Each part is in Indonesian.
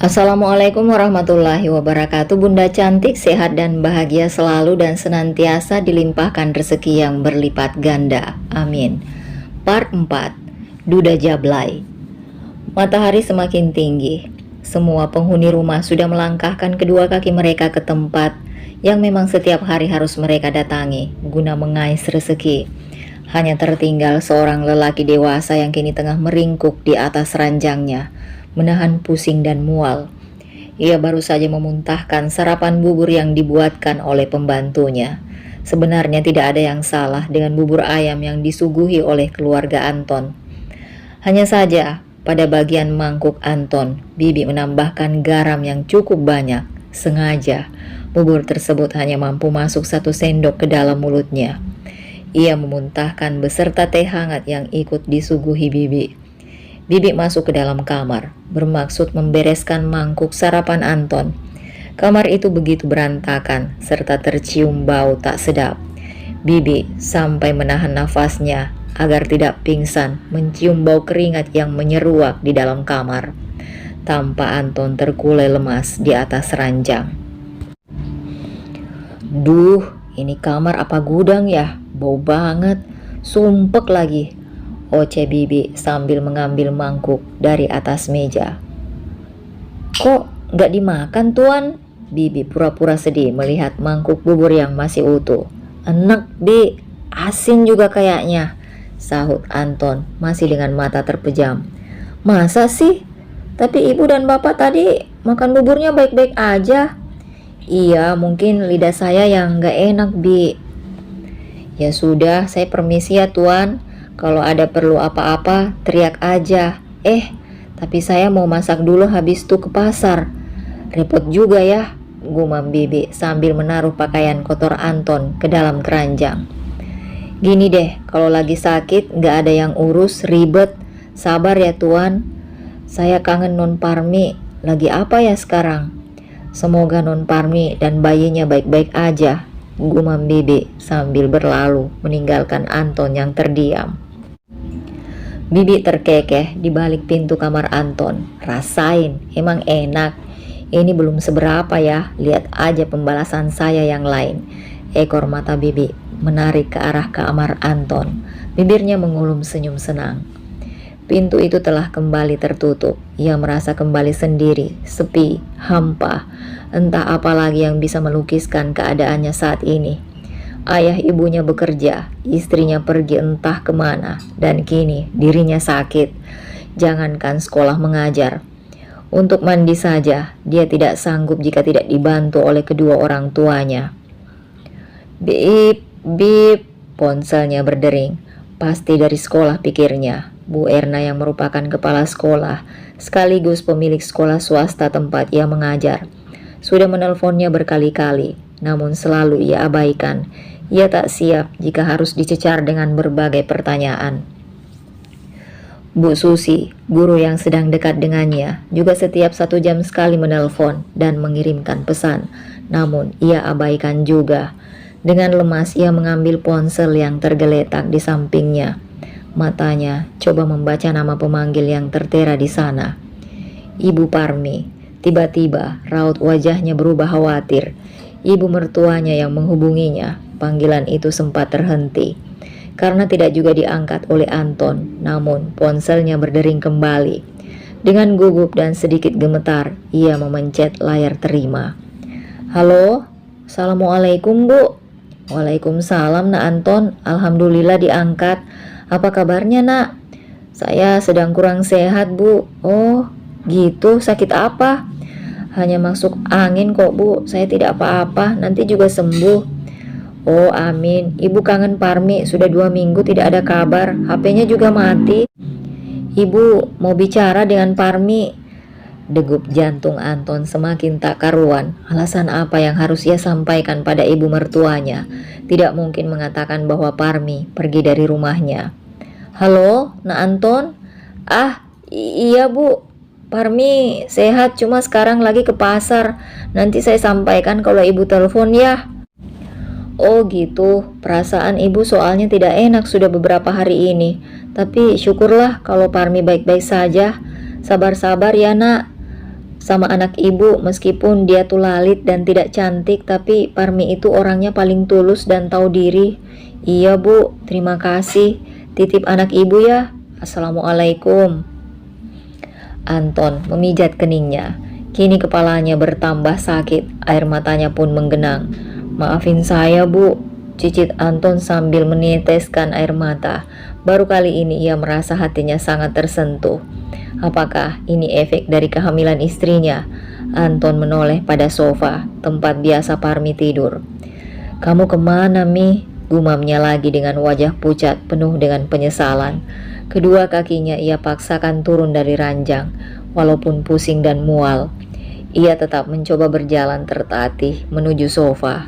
Assalamualaikum warahmatullahi wabarakatuh. Bunda cantik, sehat dan bahagia selalu dan senantiasa dilimpahkan rezeki yang berlipat ganda. Amin. Part 4. Duda Jablay. Matahari semakin tinggi. Semua penghuni rumah sudah melangkahkan kedua kaki mereka ke tempat yang memang setiap hari harus mereka datangi guna mengais rezeki. Hanya tertinggal seorang lelaki dewasa yang kini tengah meringkuk di atas ranjangnya, menahan pusing dan mual. Ia baru saja memuntahkan sarapan bubur yang dibuatkan oleh pembantunya. Sebenarnya tidak ada yang salah dengan bubur ayam yang disuguhi oleh keluarga Anton. Hanya saja pada bagian mangkuk Anton, Bibi menambahkan garam yang cukup banyak. Sengaja bubur tersebut hanya mampu masuk 1 sendok ke dalam mulutnya. Ia memuntahkan beserta teh hangat yang ikut disuguhi Bibi. Bibi masuk ke dalam kamar, bermaksud membereskan mangkuk sarapan Anton. Kamar itu begitu berantakan, serta tercium bau tak sedap. Bibi sampai menahan nafasnya agar tidak pingsan, mencium bau keringat yang menyeruak di dalam kamar. Tampak Anton terkulai lemas di atas ranjang. Duh, ini kamar apa gudang ya? Bau banget, sumpek lagi, oceh Bibi sambil mengambil mangkuk dari atas meja. Kok nggak dimakan tuan? Bibi pura-pura sedih melihat mangkuk bubur yang masih utuh. Enak Bi, asin juga kayaknya, sahut Anton masih dengan mata terpejam. Masa sih? Tapi ibu dan bapak tadi makan buburnya baik-baik aja. Iya, mungkin lidah saya yang nggak enak Bi. Ya sudah, saya permisi ya tuan. Kalau ada perlu apa-apa, teriak aja. Tapi saya mau masak dulu habis itu ke pasar. Repot juga ya, gumam Bibi sambil menaruh pakaian kotor Anton ke dalam keranjang. Gini deh, kalau lagi sakit nggak ada yang urus, ribet. Sabar ya tuan. Saya kangen Non Parmi. Lagi apa ya sekarang? Semoga Non Parmi dan bayinya baik-baik aja, gumam Bibi sambil berlalu meninggalkan Anton yang terdiam. Bibi terkekeh di balik pintu kamar Anton. Rasain, emang enak. Ini belum seberapa ya, lihat aja pembalasan saya yang lain. Ekor mata Bibi menarik ke arah kamar Anton. Bibirnya mengulum senyum senang. Pintu itu telah kembali tertutup. Ia merasa kembali sendiri, sepi, hampa. Entah apa lagi yang bisa melukiskan keadaannya saat ini. Ayah ibunya bekerja, istrinya pergi entah kemana, dan kini dirinya sakit. Jangankan sekolah mengajar, untuk mandi saja dia tidak sanggup jika tidak dibantu oleh kedua orang tuanya. Bip, bip, ponselnya berdering. Pasti dari sekolah, pikirnya. Bu Erna yang merupakan kepala sekolah, sekaligus pemilik sekolah swasta tempat ia mengajar. Sudah menelponnya berkali-kali, namun selalu ia abaikan. Ia tak siap jika harus dicecar dengan berbagai pertanyaan. Bu Susi, guru yang sedang dekat dengannya, juga setiap 1 jam sekali menelpon dan mengirimkan pesan. Namun ia abaikan juga. Dengan lemas ia mengambil ponsel yang tergeletak di sampingnya. Matanya coba membaca nama pemanggil yang tertera di sana. Ibu Parmi. Tiba-tiba raut wajahnya berubah khawatir. Ibu mertuanya yang menghubunginya. Panggilan itu sempat terhenti karena tidak juga diangkat oleh Anton. Namun ponselnya berdering kembali. Dengan gugup dan sedikit gemetar, ia memencet layar terima. Halo, Assalamualaikum Bu. Waalaikumsalam Nak Anton. Alhamdulillah diangkat. Apa kabarnya Nak? Saya sedang kurang sehat Bu. Oh gitu, sakit apa? Hanya masuk angin kok Bu. Saya tidak apa-apa, nanti juga sembuh. Oh amin. Ibu kangen Parmi, sudah 2 minggu tidak ada kabar. HP-nya juga mati. Ibu mau bicara dengan Parmi. Degup jantung Anton semakin tak karuan. Alasan apa yang harus ia sampaikan pada ibu mertuanya? Tidak mungkin mengatakan bahwa Parmi pergi dari rumahnya. Halo, Nak Anton? Iya Bu, Parmi sehat, cuma sekarang lagi ke pasar. Nanti saya sampaikan kalau ibu telepon ya. Oh gitu, perasaan ibu soalnya tidak enak sudah beberapa hari ini. Tapi syukurlah kalau Parmi baik-baik saja. Sabar-sabar ya Nak. sama anak ibu. Meskipun dia tuh lalit dan tidak cantik, tapi Parmi itu orangnya paling tulus dan tahu diri. Iya bu, terima kasih. Titip anak ibu ya. Assalamualaikum. Anton memijat keningnya. Kini kepalanya bertambah sakit, air matanya pun menggenang. Maafin saya bu, cicit Anton sambil meneteskan air mata. Baru kali ini ia merasa hatinya sangat tersentuh. Apakah ini efek dari kehamilan istrinya? Anton menoleh pada sofa, tempat biasa Parmi tidur. Kamu kemana, Mi? Gumamnya lagi dengan wajah pucat penuh dengan penyesalan. Kedua kakinya ia paksakan turun dari ranjang, walaupun pusing dan mual. Ia tetap mencoba berjalan tertatih menuju sofa.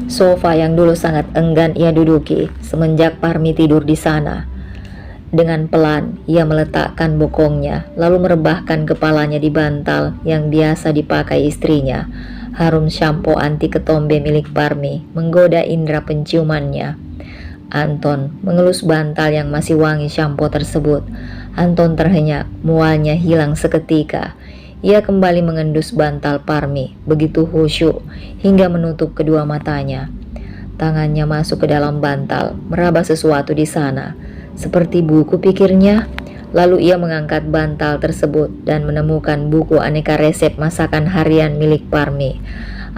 Sofa yang dulu sangat enggan ia duduki semenjak Parmi tidur di sana. Dengan pelan, ia meletakkan bokongnya, lalu merebahkan kepalanya di bantal yang biasa dipakai istrinya. Harum sampo anti ketombe milik Parmi menggoda indera penciumannya. Anton mengelus bantal yang masih wangi sampo tersebut. Anton terhenyak, mualnya hilang seketika. Ia kembali mengendus bantal Parmi, begitu khusyuk, hingga menutup kedua matanya. Tangannya masuk ke dalam bantal, meraba sesuatu di sana. Seperti buku, pikirnya. Lalu ia mengangkat bantal tersebut dan menemukan buku aneka resep masakan harian milik Parmi.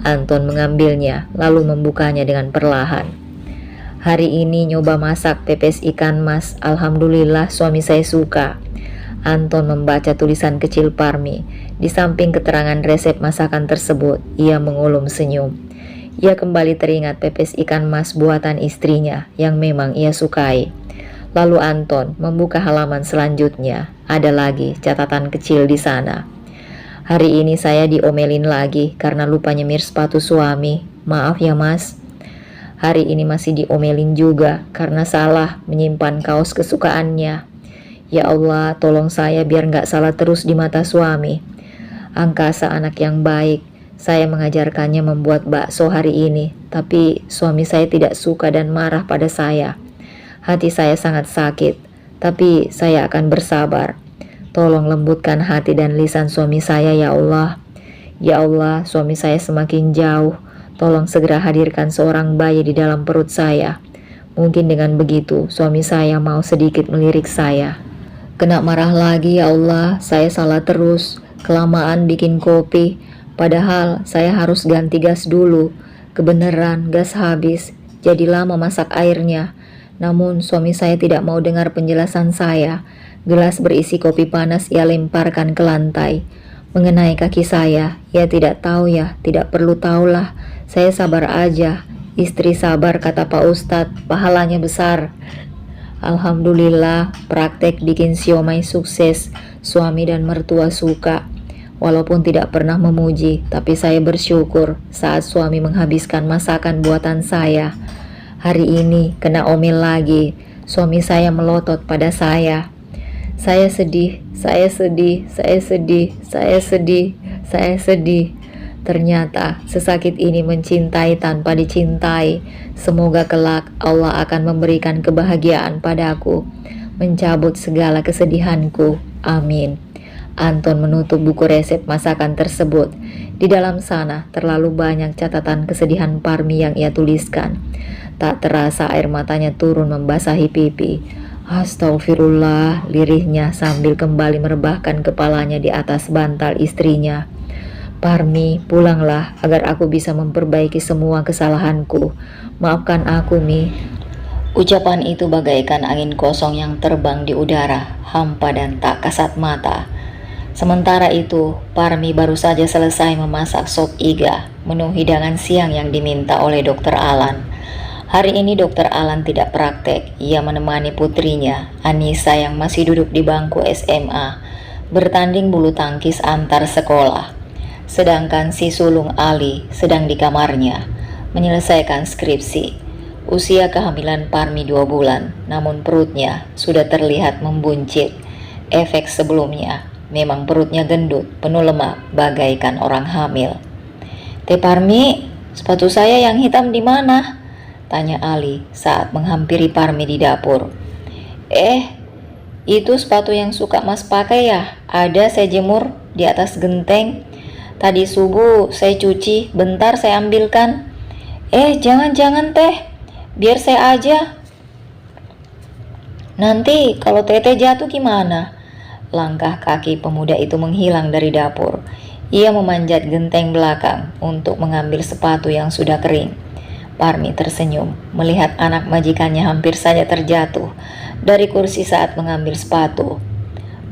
Anton mengambilnya, lalu membukanya dengan perlahan. Hari ini nyoba masak pepes ikan mas, alhamdulillah suami saya suka. Anton membaca tulisan kecil Parmi. Di samping keterangan resep masakan tersebut, ia mengulum senyum. Ia kembali teringat pepes ikan mas buatan istrinya yang memang ia sukai. Lalu Anton membuka halaman selanjutnya. Ada lagi catatan kecil di sana. Hari ini saya diomelin lagi karena lupa nyemir sepatu suami. Maaf ya mas. Hari ini masih diomelin juga karena salah menyimpan kaos kesukaannya. Ya Allah, tolong saya biar gak salah terus di mata suami. Angkasa anak yang baik. Saya mengajarkannya membuat bakso hari ini, tapi suami saya tidak suka dan marah pada saya. Hati saya sangat sakit, tapi saya akan bersabar. Tolong lembutkan hati dan lisan suami saya ya Allah. Ya Allah, suami saya semakin jauh. Tolong segera hadirkan seorang bayi di dalam perut saya. Mungkin dengan begitu suami saya mau sedikit melirik saya. Kena marah lagi ya Allah, saya salah terus. Kelamaan bikin kopi, padahal saya harus ganti gas dulu. Kebenaran gas habis, jadi lama masak airnya. Namun suami saya tidak mau dengar penjelasan saya. Gelas berisi kopi panas ia lemparkan ke lantai. Mengenai kaki saya, ia tidak tahu ya, tidak perlu tahulah. Saya sabar aja. Istri sabar kata Pak Ustadz, pahalanya besar. Alhamdulillah, praktek bikin siomay sukses. Suami dan mertua suka. Walaupun tidak pernah memuji, tapi saya bersyukur saat suami menghabiskan masakan buatan saya. Hari ini kena omel lagi. Suami saya melotot pada saya. Saya sedih, saya sedih, saya sedih, saya sedih, saya sedih. Ternyata sesakit ini mencintai tanpa dicintai. Semoga kelak Allah akan memberikan kebahagiaan padaku, mencabut segala kesedihanku. Amin. Anton menutup buku resep masakan tersebut. Di dalam sana terlalu banyak catatan kesedihan Parmi yang ia tuliskan. Tak terasa air matanya turun membasahi pipi. Astagfirullah, lirihnya sambil kembali merebahkan kepalanya di atas bantal istrinya. Parmi, pulanglah agar aku bisa memperbaiki semua kesalahanku. Maafkan aku, Mi. Ucapan itu bagaikan angin kosong yang terbang di udara, hampa dan tak kasat mata. Sementara itu, Parmi baru saja selesai memasak sop iga, menu hidangan siang yang diminta oleh Dokter Alan. Hari ini Dokter Alan tidak praktek. Ia menemani putrinya, Anissa yang masih duduk di bangku SMA, bertanding bulu tangkis antar sekolah. Sedangkan si sulung Ali sedang di kamarnya, menyelesaikan skripsi. Usia kehamilan Parmi 2 bulan, namun perutnya sudah terlihat membuncit. Efek sebelumnya, memang perutnya gendut, penuh lemak, bagaikan orang hamil. Teh Parmi, sepatu saya yang hitam di mana? Tanya Ali saat menghampiri Parmi di dapur. Itu sepatu yang suka Mas pakai ya? Ada saya jemur. di atas genteng. Tadi subuh saya cuci, bentar saya ambilkan. Jangan-jangan teh, biar saya aja. Nanti kalau Teteh jatuh gimana? Langkah kaki pemuda itu menghilang dari dapur. Ia memanjat genteng belakang untuk mengambil sepatu yang sudah kering. Parmi tersenyum melihat anak majikannya hampir saja terjatuh dari kursi saat mengambil sepatu.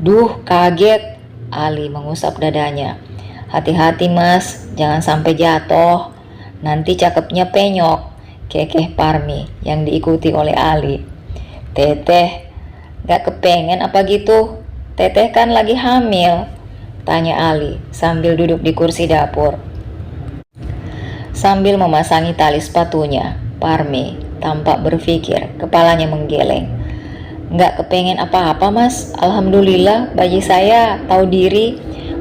Duh, kaget. Ali mengusap dadanya. Hati-hati mas, jangan sampai jatuh. Nanti cakepnya penyok, kekeh Parmi yang diikuti oleh Ali. Teteh, gak kepengen apa gitu? Teteh kan lagi hamil, tanya Ali sambil duduk di kursi dapur. Sambil memasangi tali sepatunya, Parmi tampak berpikir, kepalanya menggeleng. Gak kepengen apa-apa mas, alhamdulillah bagi saya tahu diri.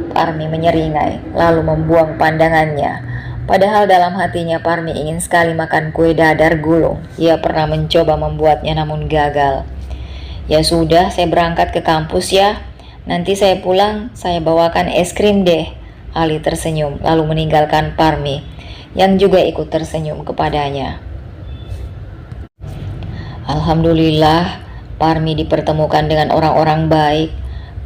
Parmi menyeringai lalu membuang pandangannya. Padahal dalam hatinya Parmi ingin sekali makan kue dadar gulung. Ia pernah mencoba membuatnya namun gagal. Ya sudah, saya berangkat ke kampus ya. Nanti saya pulang, saya bawakan es krim deh. Ali tersenyum lalu meninggalkan Parmi yang juga ikut tersenyum kepadanya. Alhamdulillah, Parmi dipertemukan dengan orang-orang baik.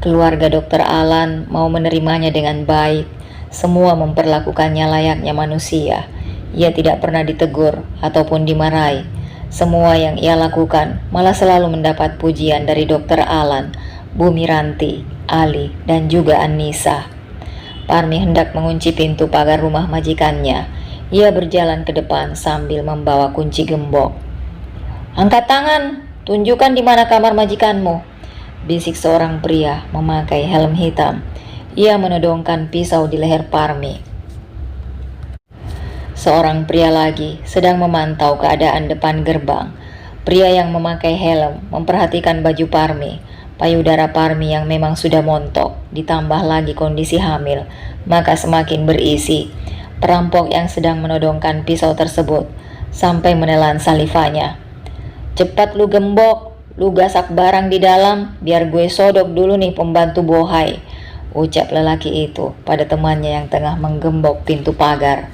Keluarga Dokter Alan mau menerimanya dengan baik. Semua memperlakukannya layaknya manusia. Ia tidak pernah ditegur ataupun dimarahi. Semua yang ia lakukan malah selalu mendapat pujian dari Dokter Alan, Bu Miranti, Ali, dan juga Anissa. Parmi hendak mengunci pintu pagar rumah majikannya. Ia berjalan ke depan sambil membawa kunci gembok. Angkat tangan, tunjukkan di mana kamar majikanmu, bisik seorang pria memakai helm hitam. Ia menodongkan pisau di leher Parmi. Seorang pria lagi sedang memantau keadaan depan gerbang. Pria yang memakai helm memperhatikan baju Parmi, payudara Parmi yang memang sudah montok, ditambah lagi kondisi hamil, maka semakin berisi. Perampok yang sedang menodongkan pisau tersebut sampai menelan salivanya. Cepat lu gembok, lu gasak barang di dalam, biar gue sodok dulu nih pembantu bohai, ucap lelaki itu pada temannya yang tengah menggembok pintu pagar.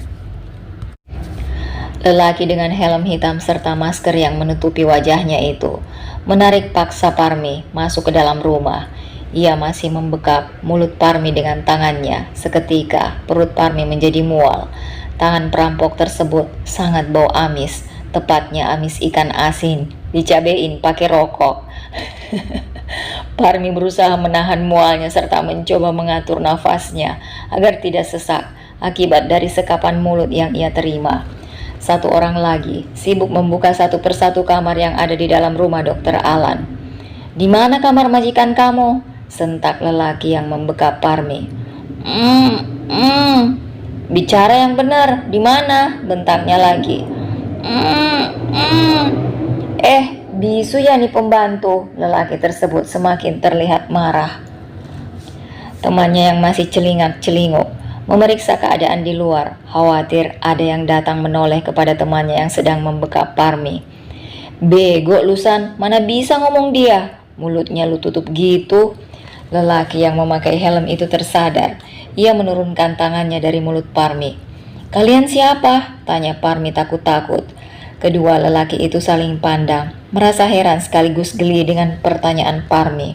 Lelaki dengan helm hitam serta masker yang menutupi wajahnya itu menarik paksa Parmi masuk ke dalam rumah. Ia masih membekap mulut Parmi dengan tangannya. Seketika perut Parmi menjadi mual. Tangan perampok tersebut sangat bau amis, tepatnya amis ikan asin dicabein pakai rokok. Parmi berusaha menahan mualnya serta mencoba mengatur nafasnya agar tidak sesak akibat dari sekapan mulut yang ia terima. Satu orang lagi sibuk membuka satu persatu kamar yang ada di dalam rumah Dokter Alan. Di mana kamar majikan kamu? Sentak lelaki yang membekap Parmi. Bicara yang benar, di mana? Bentaknya lagi. Bisu ya nih pembantu. Lelaki tersebut semakin terlihat marah. Temannya yang masih celingak-celinguk memeriksa keadaan di luar, khawatir ada yang datang menoleh kepada temannya yang sedang membekap Parmi. Bego lusan, mana bisa ngomong dia? Mulutnya lu tutup gitu. Lelaki yang memakai helm itu tersadar. Ia menurunkan tangannya dari mulut Parmi. Kalian siapa? Tanya Parmi takut-takut. Kedua lelaki itu saling pandang, merasa heran sekaligus geli dengan pertanyaan Parmi.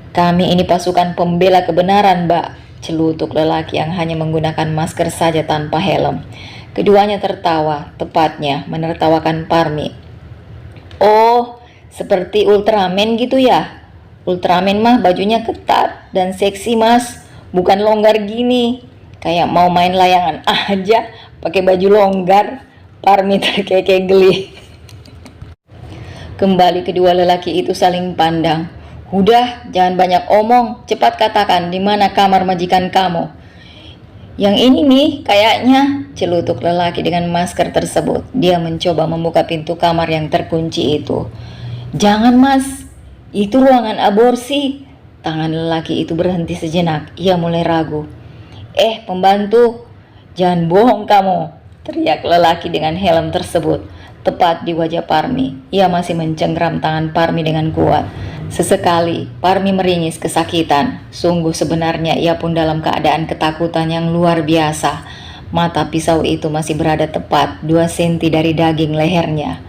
Kami ini pasukan pembela kebenaran, Mbak, celutuk lelaki yang hanya menggunakan masker saja tanpa helm. Keduanya tertawa, tepatnya menertawakan Parmi. Oh, seperti Ultraman gitu ya? Ultraman mah bajunya ketat dan seksi mas, bukan longgar gini. Kayak mau main layangan aja pakai baju longgar. Parmi terkekeh geli. Kembali kedua lelaki itu saling pandang. Udah, jangan banyak omong, cepat katakan di mana kamar majikan kamu. Yang ini nih kayaknya, celutuk lelaki dengan masker tersebut. Dia mencoba membuka pintu kamar yang terkunci itu. Jangan mas, itu ruangan aborsi. Tangan lelaki itu berhenti sejenak, ia mulai ragu. Pembantu, jangan bohong kamu, teriak lelaki dengan helm tersebut tepat di wajah Parmi. Ia masih mencengkram tangan Parmi dengan kuat. Sesekali, Parmi meringis kesakitan. Sungguh sebenarnya ia pun dalam keadaan ketakutan yang luar biasa. Mata pisau itu masih berada tepat 2 senti dari daging lehernya.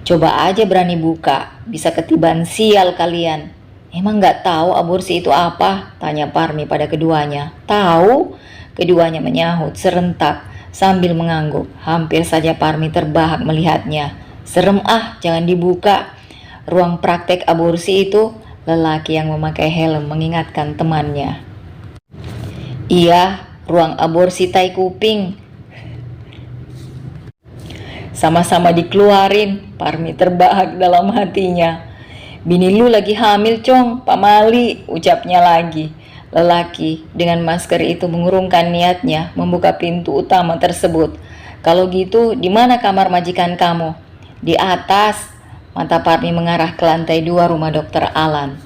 Coba aja berani buka, bisa ketiban sial kalian. Emang nggak tahu aborsi itu apa? Tanya Parmi pada keduanya. Tahu? Keduanya menyahut serentak sambil mengangguk. Hampir saja Parmi terbahak melihatnya. Serem ah, jangan dibuka. Ruang praktek aborsi itu, lelaki yang memakai helm mengingatkan temannya. Iya, ruang aborsi tai kuping. Sama-sama dikeluarin, Parmi terbahak dalam hatinya. Bini lu lagi hamil cong, Pak Mali, ucapnya lagi. Lelaki dengan masker itu mengurungkan niatnya membuka pintu utama tersebut. Kalau gitu, di mana kamar majikan kamu? Di atas. Mata Parmi mengarah ke lantai 2 rumah Dokter Alan.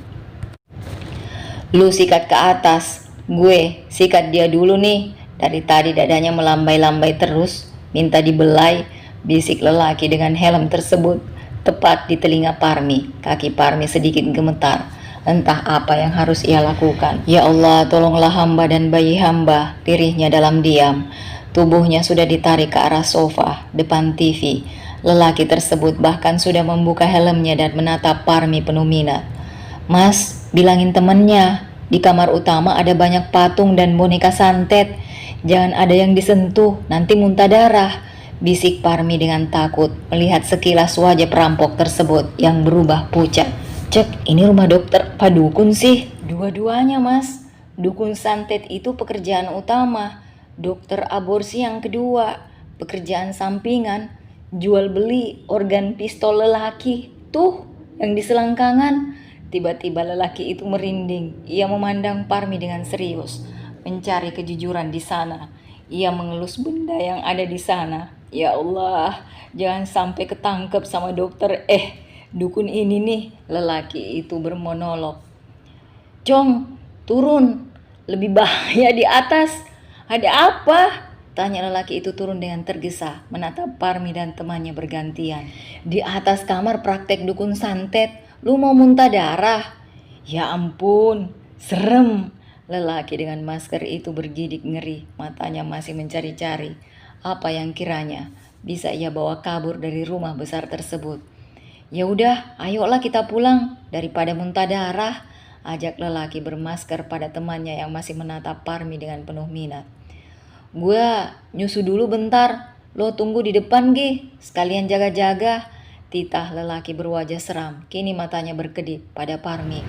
Lu sikat ke atas, gue sikat dia dulu nih. Dari tadi dadanya melambai-lambai terus, minta dibelai, bisik lelaki dengan helm tersebut. Tepat di telinga Parmi. Kaki Parmi sedikit gemetar. Entah apa yang harus ia lakukan. Ya Allah, tolonglah hamba dan bayi hamba, lirihnya dalam diam. Tubuhnya sudah ditarik ke arah sofa, depan TV. Lelaki tersebut bahkan sudah membuka helmnya dan menatap Parmi penuh minat. Mas, bilangin temennya, di kamar utama ada banyak patung dan boneka santet. Jangan ada yang disentuh, nanti muntah darah. Bisik Parmi dengan takut melihat sekilas wajah perampok tersebut yang berubah pucat. Cek, ini rumah dokter apa dukun sih? Dua-duanya mas. Dukun santet itu pekerjaan utama, dokter aborsi yang kedua, pekerjaan sampingan. Jual beli organ pistol lelaki, tuh yang di selangkangan. Tiba-tiba lelaki itu merinding. Ia memandang Parmi dengan serius, mencari kejujuran di sana. Ia mengelus benda yang ada di sana. Ya Allah, jangan sampai ketangkep sama dokter dukun ini nih. Lelaki itu bermonolog. Cong, turun, lebih bahaya di atas. Ada apa? Tanya lelaki itu turun dengan tergesa, menatap Parmi dan temannya bergantian. Di atas kamar praktek dukun santet, lu mau muntah darah? Ya ampun, serem. Lelaki dengan masker itu bergidik ngeri, matanya masih mencari-cari apa yang kiranya bisa ia bawa kabur dari rumah besar tersebut. Ya udah, ayolah kita pulang daripada muntah darah, ajak lelaki bermasker pada temannya yang masih menatap Parmi dengan penuh minat. Gua nyusu dulu bentar, lo tunggu di depan Gi, sekalian jaga-jaga. Titah lelaki berwajah seram, kini matanya berkedip pada Parmi.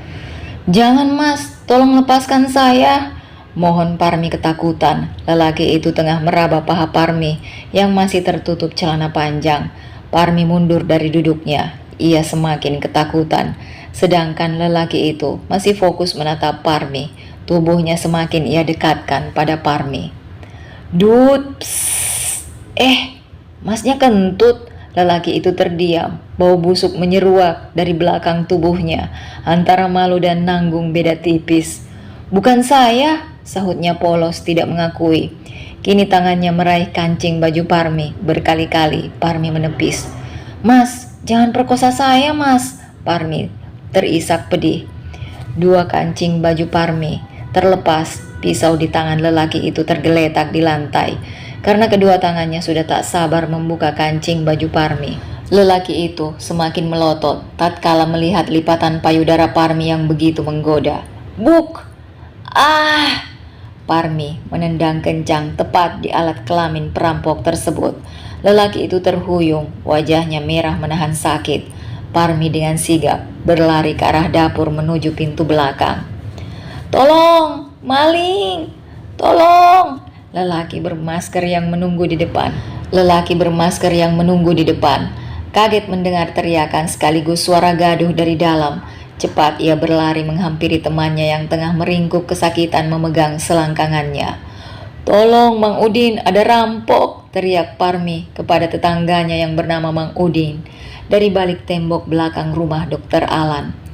Jangan mas, tolong lepaskan saya. Mohon Parmi ketakutan. Lelaki itu tengah meraba paha Parmi yang masih tertutup celana panjang. Parmi mundur dari duduknya, ia semakin ketakutan. Sedangkan lelaki itu masih fokus menatap Parmi. Tubuhnya semakin ia dekatkan pada Parmi. Dut, masnya kentut. Lelaki itu terdiam, bau busuk menyeruak dari belakang tubuhnya, antara malu dan nanggung beda tipis. Bukan saya, sahutnya polos tidak mengakui. Kini tangannya meraih kancing baju Parmi, berkali-kali Parmi menepis. Mas, jangan perkosa saya mas, Parmi terisak pedih. 2 kancing baju Parmi terlepas. Pisau di tangan lelaki itu tergeletak di lantai karena kedua tangannya sudah tak sabar membuka kancing baju Parmi. Lelaki itu semakin melotot tatkala melihat lipatan payudara Parmi yang begitu menggoda. Buk! Parmi menendang kencang tepat di alat kelamin perampok tersebut. Lelaki itu terhuyung, wajahnya merah menahan sakit. Parmi dengan sigap berlari ke arah dapur menuju pintu belakang. Tolong! Maling! Tolong! Lelaki bermasker yang menunggu di depan. Kaget mendengar teriakan sekaligus suara gaduh dari dalam. Cepat ia berlari menghampiri temannya yang tengah meringkuk kesakitan memegang selangkangannya. Tolong Mang Udin, ada rampok! Teriak Parmi kepada tetangganya yang bernama Mang Udin dari balik tembok belakang rumah Dokter Alan.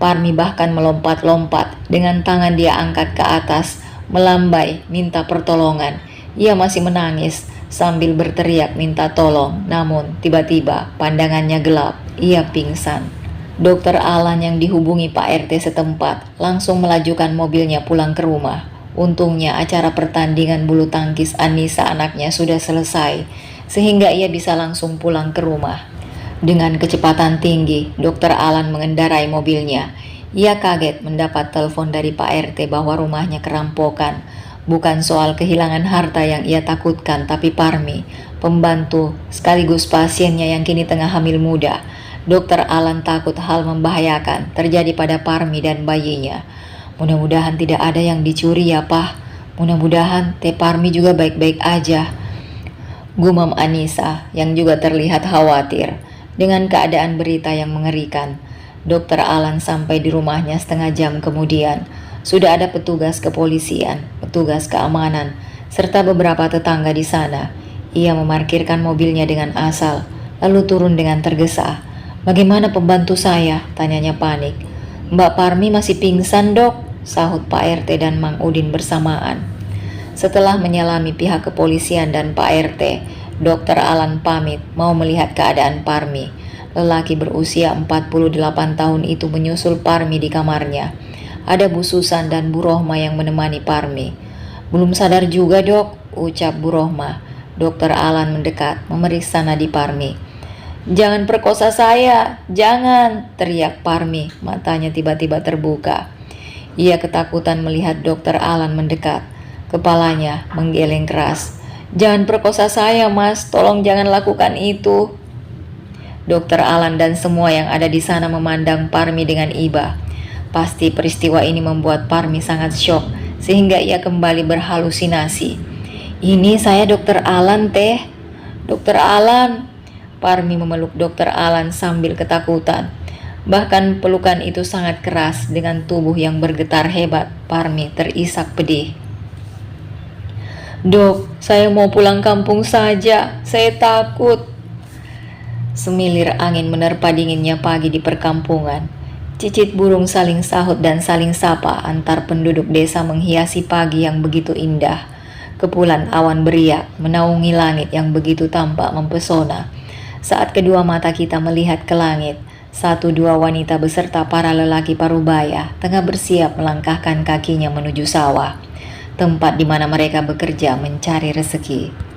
Parmi bahkan melompat-lompat, dengan tangan dia angkat ke atas, melambai minta pertolongan. Ia masih menangis sambil berteriak minta tolong, namun tiba-tiba pandangannya gelap, ia pingsan. Dokter Alan yang dihubungi Pak RT setempat langsung melajukan mobilnya pulang ke rumah. Untungnya acara pertandingan bulu tangkis Anissa anaknya sudah selesai, sehingga ia bisa langsung pulang ke rumah. Dengan kecepatan tinggi, Dokter Alan mengendarai mobilnya. Ia kaget mendapat telepon dari Pak RT bahwa rumahnya kerampokan. Bukan soal kehilangan harta yang ia takutkan, tapi Parmi, pembantu sekaligus pasiennya yang kini tengah hamil muda. Dokter Alan takut hal membahayakan terjadi pada Parmi dan bayinya. Mudah-mudahan tidak ada yang dicuri ya, Pak. Mudah-mudahan Teh Parmi juga baik-baik aja. Gumam Anissa yang juga terlihat khawatir dengan keadaan berita yang mengerikan. Dokter Alan sampai di rumahnya setengah jam kemudian. Sudah ada petugas kepolisian, petugas keamanan, serta beberapa tetangga di sana. Ia memarkirkan mobilnya dengan asal, lalu turun dengan tergesa. "Bagaimana pembantu saya?" tanyanya panik. "Mbak Parmi masih pingsan, Dok," sahut Pak RT dan Mang Udin bersamaan. Setelah menyalami pihak kepolisian dan Pak RT, Dokter Alan pamit mau melihat keadaan Parmi. Lelaki berusia 48 tahun itu menyusul Parmi di kamarnya. Ada Bu Susan dan Bu Rohma yang menemani Parmi. "Belum sadar juga, Dok," ucap Bu Rohma. Dokter Alan mendekat, memeriksa nadi Parmi. "Jangan perkosa saya, jangan!" teriak Parmi, matanya tiba-tiba terbuka. Ia ketakutan melihat Dokter Alan mendekat. Kepalanya menggeleng keras. "Jangan perkosa saya, Mas, tolong jangan lakukan itu." Dokter Alan dan semua yang ada di sana memandang Parmi dengan iba. Pasti peristiwa ini membuat Parmi sangat syok, sehingga ia kembali berhalusinasi. "Ini saya Dokter Alan, Teh. Dokter Alan." Parmi memeluk Dokter Alan sambil ketakutan. Bahkan pelukan itu sangat keras dengan tubuh yang bergetar hebat. Parmi terisak pedih. "Dok, saya mau pulang kampung saja. Saya takut." Semilir angin menerpa dinginnya pagi di perkampungan. Cicit burung saling sahut dan saling sapa antar penduduk desa menghiasi pagi yang begitu indah. Kepulan awan beriak menaungi langit yang begitu tampak mempesona. Saat kedua mata kita melihat ke langit, 1-2 wanita beserta para lelaki parubaya tengah bersiap melangkahkan kakinya menuju sawah, tempat di mana mereka bekerja mencari rezeki.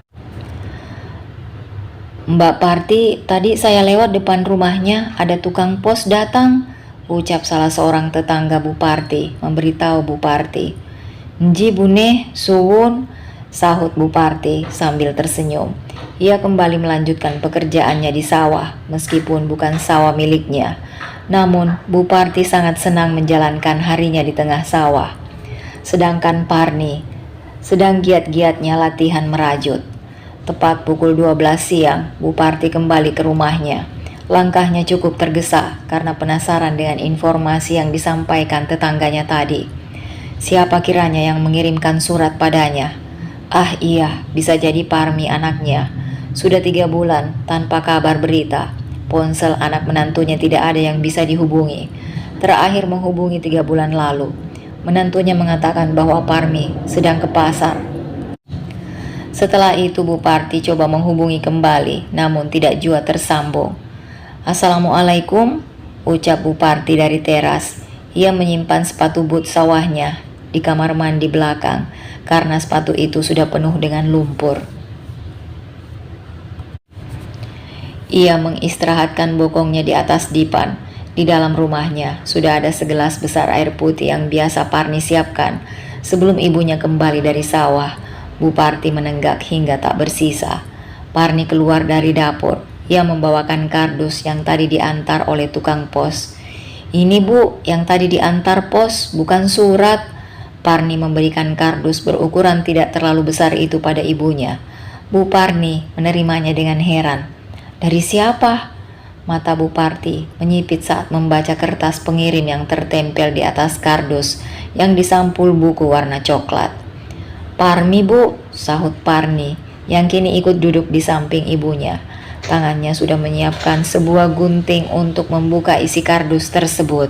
"Mbak Parti, tadi saya lewat depan rumahnya, ada tukang pos datang," ucap salah seorang tetangga Bu Parti, memberitahu Bu Parti. "Nji Bune, suwun," sahut Bu Parti sambil tersenyum. Ia kembali melanjutkan pekerjaannya di sawah, meskipun bukan sawah miliknya. Namun, Bu Parti sangat senang menjalankan harinya di tengah sawah. Sedangkan Parni sedang giat-giatnya latihan merajut. Tepat pukul 12 siang, Bu Parti kembali ke rumahnya. Langkahnya cukup tergesa karena penasaran dengan informasi yang disampaikan tetangganya tadi. Siapa kiranya yang mengirimkan surat padanya? Ah iya, bisa jadi Parmi anaknya. Sudah 3 bulan tanpa kabar berita. Ponsel anak menantunya tidak ada yang bisa dihubungi. Terakhir menghubungi 3 bulan lalu. Menantunya mengatakan bahwa Parmi sedang ke pasar. Setelah itu Bu Parti coba menghubungi kembali, namun tidak jua tersambung. "Assalamualaikum," ucap Bu Parti dari teras. Ia menyimpan sepatu boot sawahnya di kamar mandi belakang karena sepatu itu sudah penuh dengan lumpur. Ia mengistirahatkan bokongnya di atas dipan. Di dalam rumahnya sudah ada segelas besar air putih yang biasa Parni siapkan sebelum ibunya kembali dari sawah. Bu Parti menenggak hingga tak bersisa. Parni keluar dari dapur. Ia membawakan kardus yang tadi diantar oleh tukang pos. "Ini Bu, yang tadi diantar pos, bukan surat." Parni memberikan kardus berukuran tidak terlalu besar itu pada ibunya. Bu Parni menerimanya dengan heran. "Dari siapa?" Mata Bu Parti menyipit saat membaca kertas pengirim yang tertempel di atas kardus yang disampul buku warna coklat. "Parmi Bu," sahut Parni yang kini ikut duduk di samping ibunya. Tangannya sudah menyiapkan sebuah gunting untuk membuka isi kardus tersebut.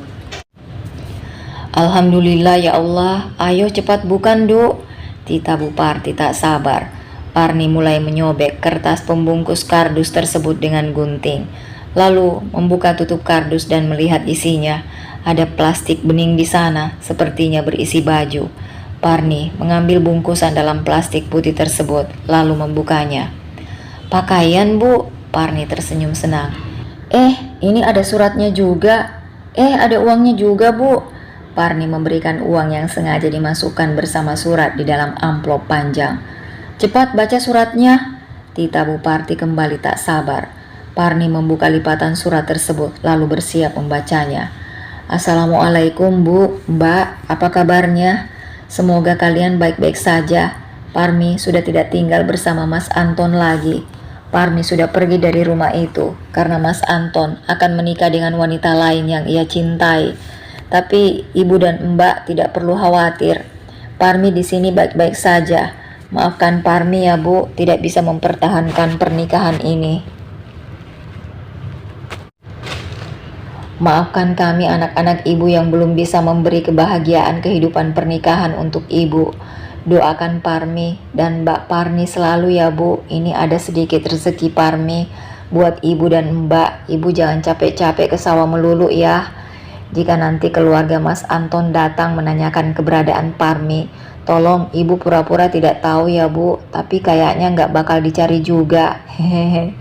"Alhamdulillah ya Allah, ayo cepat bukan, Duk," tita Bu Parti tak sabar. Parni mulai menyobek kertas pembungkus kardus tersebut dengan gunting. lalu membuka tutup kardus dan melihat isinya. Ada plastik bening di sana, sepertinya berisi baju. Parni mengambil bungkusan dalam plastik putih tersebut, lalu membukanya. Pakaian, Bu. Parni tersenyum senang. Ini ada suratnya juga. Ada uangnya juga, Bu. Parni memberikan uang yang sengaja dimasukkan bersama surat di dalam amplop panjang. Cepat baca suratnya. Tita Buparti kembali tak sabar. Parni membuka lipatan surat tersebut lalu bersiap membacanya. Assalamualaikum, Bu, Mbak, apa kabarnya? Semoga kalian baik-baik saja. Parmi sudah tidak tinggal bersama Mas Anton lagi. Parmi sudah pergi dari rumah itu karena Mas Anton akan menikah dengan wanita lain yang ia cintai. Tapi Ibu dan Mbak tidak perlu khawatir. Parmi di sini baik-baik saja. Maafkan Parmi ya, Bu, tidak bisa mempertahankan pernikahan ini. Maafkan kami anak-anak Ibu yang belum bisa memberi kebahagiaan kehidupan pernikahan untuk Ibu. Doakan Parmi dan Mbak Parni selalu ya, Bu. Ini ada sedikit rezeki Parmi buat Ibu dan Mbak. Ibu jangan capek-capek ke sawah melulu ya. Jika nanti keluarga Mas Anton datang menanyakan keberadaan Parmi, tolong Ibu pura-pura tidak tahu ya, Bu. Tapi kayaknya nggak bakal dicari juga. Hehehe.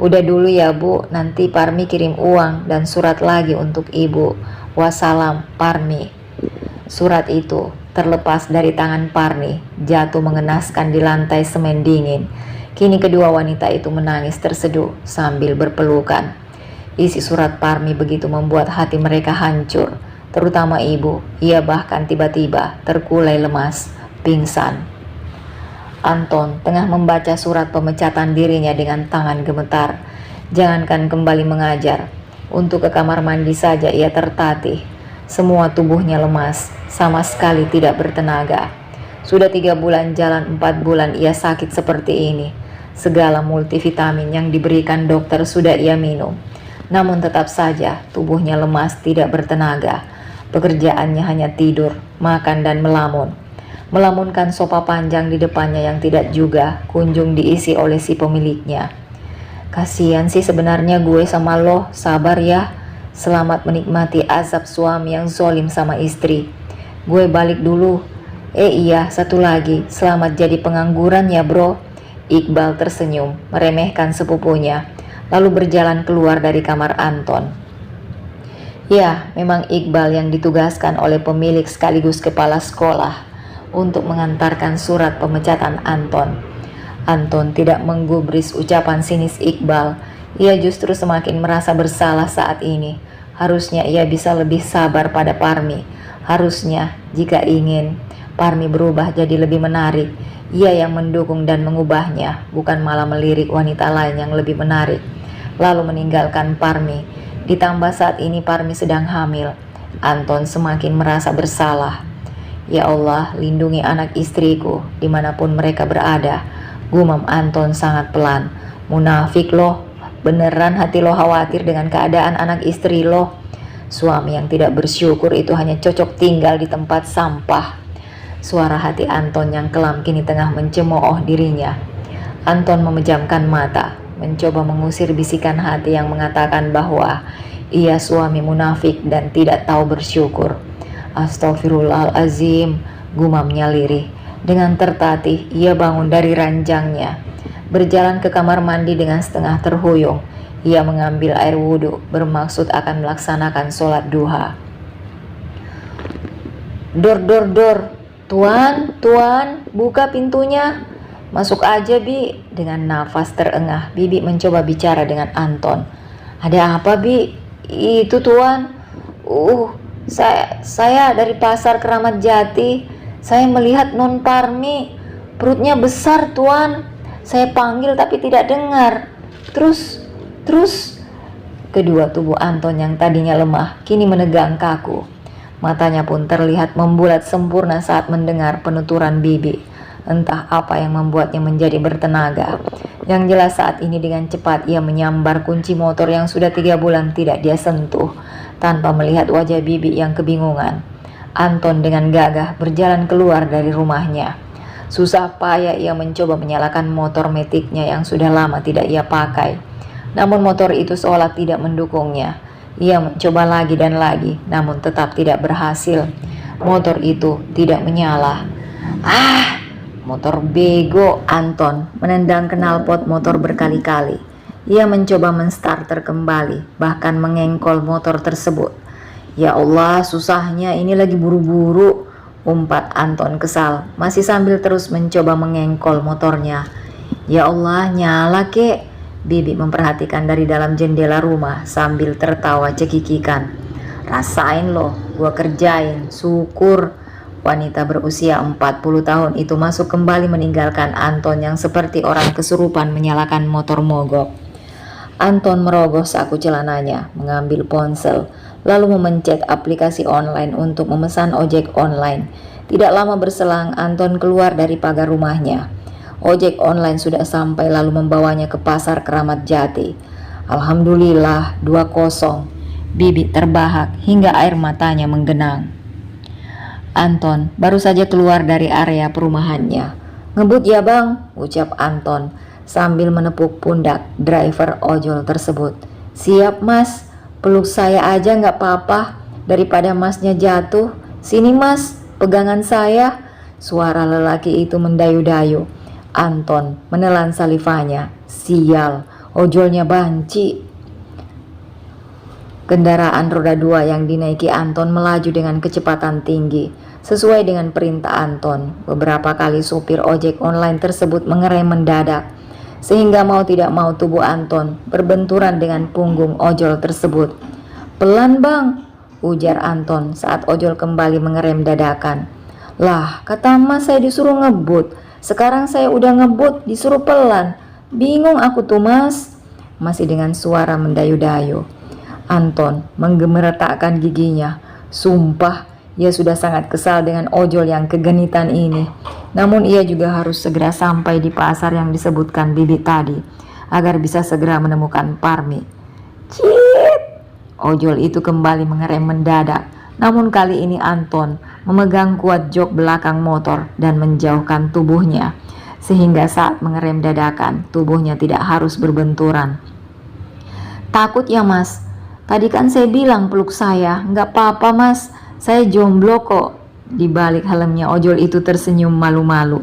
Udah dulu ya, Bu. Nanti Parmi kirim uang dan surat lagi untuk Ibu. Wassalam, Parmi. Surat itu terlepas dari tangan Parni, jatuh mengenaskan di lantai semen dingin. Kini kedua wanita itu menangis terseduh sambil berpelukan. Isi surat Parmi begitu membuat hati mereka hancur, terutama Ibu. Ia bahkan tiba-tiba terkulai lemas, pingsan. Anton tengah membaca surat pemecatan dirinya dengan tangan gemetar. Jangankan kembali mengajar, untuk ke kamar mandi saja ia tertatih. Semua tubuhnya lemas, sama sekali tidak bertenaga. Sudah 3 bulan jalan, 4 bulan ia sakit seperti ini. Segala multivitamin yang diberikan dokter sudah ia minum. Namun tetap saja tubuhnya lemas, tidak bertenaga. Pekerjaannya hanya tidur, makan dan melamun. Melamunkan sofa panjang di depannya yang tidak juga kunjung diisi oleh si pemiliknya. Kasihan sih sebenarnya gue sama lo, sabar ya. Selamat menikmati azab suami yang zolim sama istri. Gue balik dulu. Iya, satu lagi, selamat jadi pengangguran ya, Bro. Iqbal tersenyum, meremehkan sepupunya, lalu berjalan keluar dari kamar Anton. Ya, memang Iqbal yang ditugaskan oleh pemilik sekaligus kepala sekolah untuk mengantarkan surat pemecatan Anton. Anton tidak menggubris ucapan sinis Iqbal. Ia justru semakin merasa bersalah saat ini. Harusnya ia bisa lebih sabar pada Parmi. Harusnya jika ingin Parmi berubah jadi lebih menarik, ia yang mendukung dan mengubahnya, bukan malah melirik wanita lain yang lebih menarik, lalu meninggalkan Parmi. Ditambah saat ini Parmi sedang hamil. Anton semakin merasa bersalah. Ya Allah, lindungi anak istriku dimanapun mereka berada. Gumam Anton sangat pelan. Munafik loh. Beneran hati lo khawatir dengan keadaan anak istri lo? Suami yang tidak bersyukur itu hanya cocok tinggal di tempat sampah. Suara hati Anton yang kelam kini tengah mencemooh dirinya. Anton memejamkan mata, mencoba mengusir bisikan hati yang mengatakan bahwa ia suami munafik dan tidak tahu bersyukur. Astagfirullahalazim, gumamnya lirih. Dengan tertatih, ia bangun dari ranjangnya. Berjalan ke kamar mandi dengan setengah terhuyung, ia mengambil air wudhu, bermaksud akan melaksanakan sholat duha. Dor. Tuan, buka pintunya. Masuk aja, Bi. Dengan nafas terengah, Bibi mencoba bicara dengan Anton. Ada apa, Bi? Itu, Tuan. Saya dari pasar Keramat Jati. Saya melihat Non Parmi. Perutnya besar, Tuan. Saya panggil tapi tidak dengar. Terus kedua tubuh Anton yang tadinya lemah kini menegang kaku. Matanya pun terlihat membulat sempurna saat mendengar penuturan Bibi. Entah apa yang membuatnya menjadi bertenaga. Yang jelas saat ini dengan cepat ia menyambar kunci motor yang sudah 3 bulan tidak dia sentuh. Tanpa melihat wajah Bibi yang kebingungan, Anton dengan gagah berjalan keluar dari rumahnya. Susah payah ia mencoba menyalakan motor metiknya yang sudah lama tidak ia pakai. Namun motor itu seolah tidak mendukungnya. Ia mencoba lagi dan lagi, namun tetap tidak berhasil. Motor itu tidak menyala. Ah, motor bego! Anton menendang knalpot motor berkali-kali. Ia mencoba menstarter kembali, bahkan mengengkol motor tersebut. Ya Allah, susahnya, ini lagi buru-buru, umpat Anton kesal, masih sambil terus mencoba mengengkol motornya. Ya Allah, nyala kek. Bibi memperhatikan dari dalam jendela rumah sambil tertawa cekikikan. Rasain loh, gua kerjain, syukur. Wanita berusia 40 tahun itu masuk kembali meninggalkan Anton yang seperti orang kesurupan menyalakan motor mogok. Anton merogoh saku celananya, mengambil ponsel, lalu memencet aplikasi online untuk memesan ojek online. Tidak lama berselang, Anton keluar dari pagar rumahnya. Ojek online sudah sampai lalu membawanya ke pasar Keramat Jati. Alhamdulillah, 2-0. Bibi terbahak hingga air matanya menggenang. Anton baru saja keluar dari area perumahannya. Ngebut ya bang, ucap Anton sambil menepuk pundak driver ojol tersebut. Siap mas, peluk saya aja nggak apa-apa daripada masnya jatuh. Sini mas, pegangan saya. Suara lelaki itu mendayu-dayu. Anton menelan salivanya. Sial, ojolnya banci. Kendaraan roda 2 yang dinaiki Anton melaju dengan kecepatan tinggi. Sesuai dengan perintah Anton, beberapa kali supir ojek online tersebut mengerem mendadak, sehingga mau tidak mau tubuh Anton berbenturan dengan punggung ojol tersebut. Pelan bang, ujar Anton saat ojol kembali mengerem dadakan. Lah, kata mas saya disuruh ngebut. Sekarang saya udah ngebut, disuruh pelan. Bingung aku tuh mas. Masih dengan suara mendayu-dayu. Anton menggemeretakkan giginya. Sumpah, ia sudah sangat kesal dengan ojol yang kegenitan ini. Namun ia juga harus segera sampai di pasar yang disebutkan Bibi tadi, agar bisa segera menemukan Parmi. Cit! Ojol itu kembali mengerem mendadak. Namun kali ini Anton memegang kuat jok belakang motor dan menjauhkan tubuhnya, sehingga saat mengerem dadakan, tubuhnya tidak harus berbenturan. Takut ya mas? Tadi kan saya bilang peluk saya. Nggak apa-apa mas, saya jomblo kok. Di balik helmnya ojol itu tersenyum malu-malu.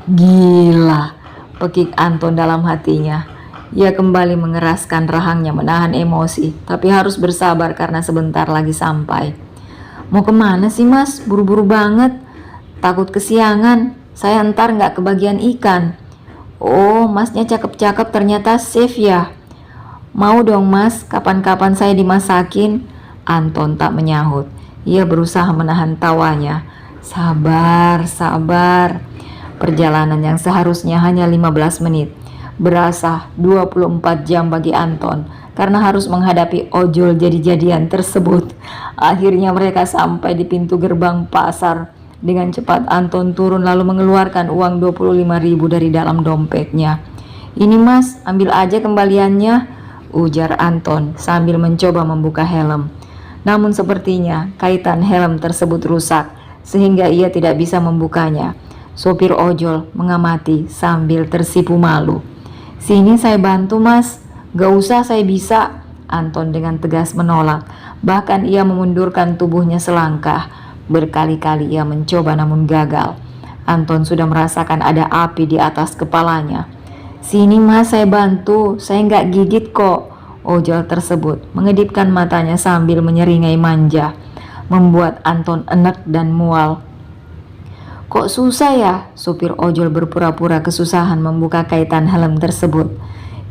Gila, pekik Anton dalam hatinya. Ia kembali mengeraskan rahangnya menahan emosi, tapi harus bersabar karena sebentar lagi sampai. Mau kemana sih mas? Buru-buru banget. Takut kesiangan, saya ntar nggak kebagian ikan. Oh, masnya cakep-cakep ternyata safe ya. Mau dong mas, kapan-kapan saya dimasakin. Anton tak menyahut. Ia berusaha menahan tawanya. Sabar, sabar. Perjalanan yang seharusnya hanya 15 menit berasa 24 jam bagi Anton karena harus menghadapi ojol jadi-jadian tersebut. Akhirnya mereka sampai di pintu gerbang pasar. Dengan cepat Anton turun lalu mengeluarkan uang 25.000 dari dalam dompetnya. Ini mas, ambil aja kembaliannya, ujar Anton sambil mencoba membuka helm. Namun sepertinya kaitan helm tersebut rusak sehingga ia tidak bisa membukanya. Sopir ojol mengamati sambil tersipu malu. Sini saya bantu mas. Gak usah, saya bisa. Anton dengan tegas menolak. Bahkan ia memundurkan tubuhnya selangkah. Berkali-kali ia mencoba namun gagal. Anton sudah merasakan ada api di atas kepalanya. Sini mas, saya bantu. Saya gak gigit kok. Ojol tersebut mengedipkan matanya sambil menyeringai manja, membuat Anton enek dan mual. Kok susah ya? Supir ojol berpura-pura kesusahan membuka kaitan helm tersebut.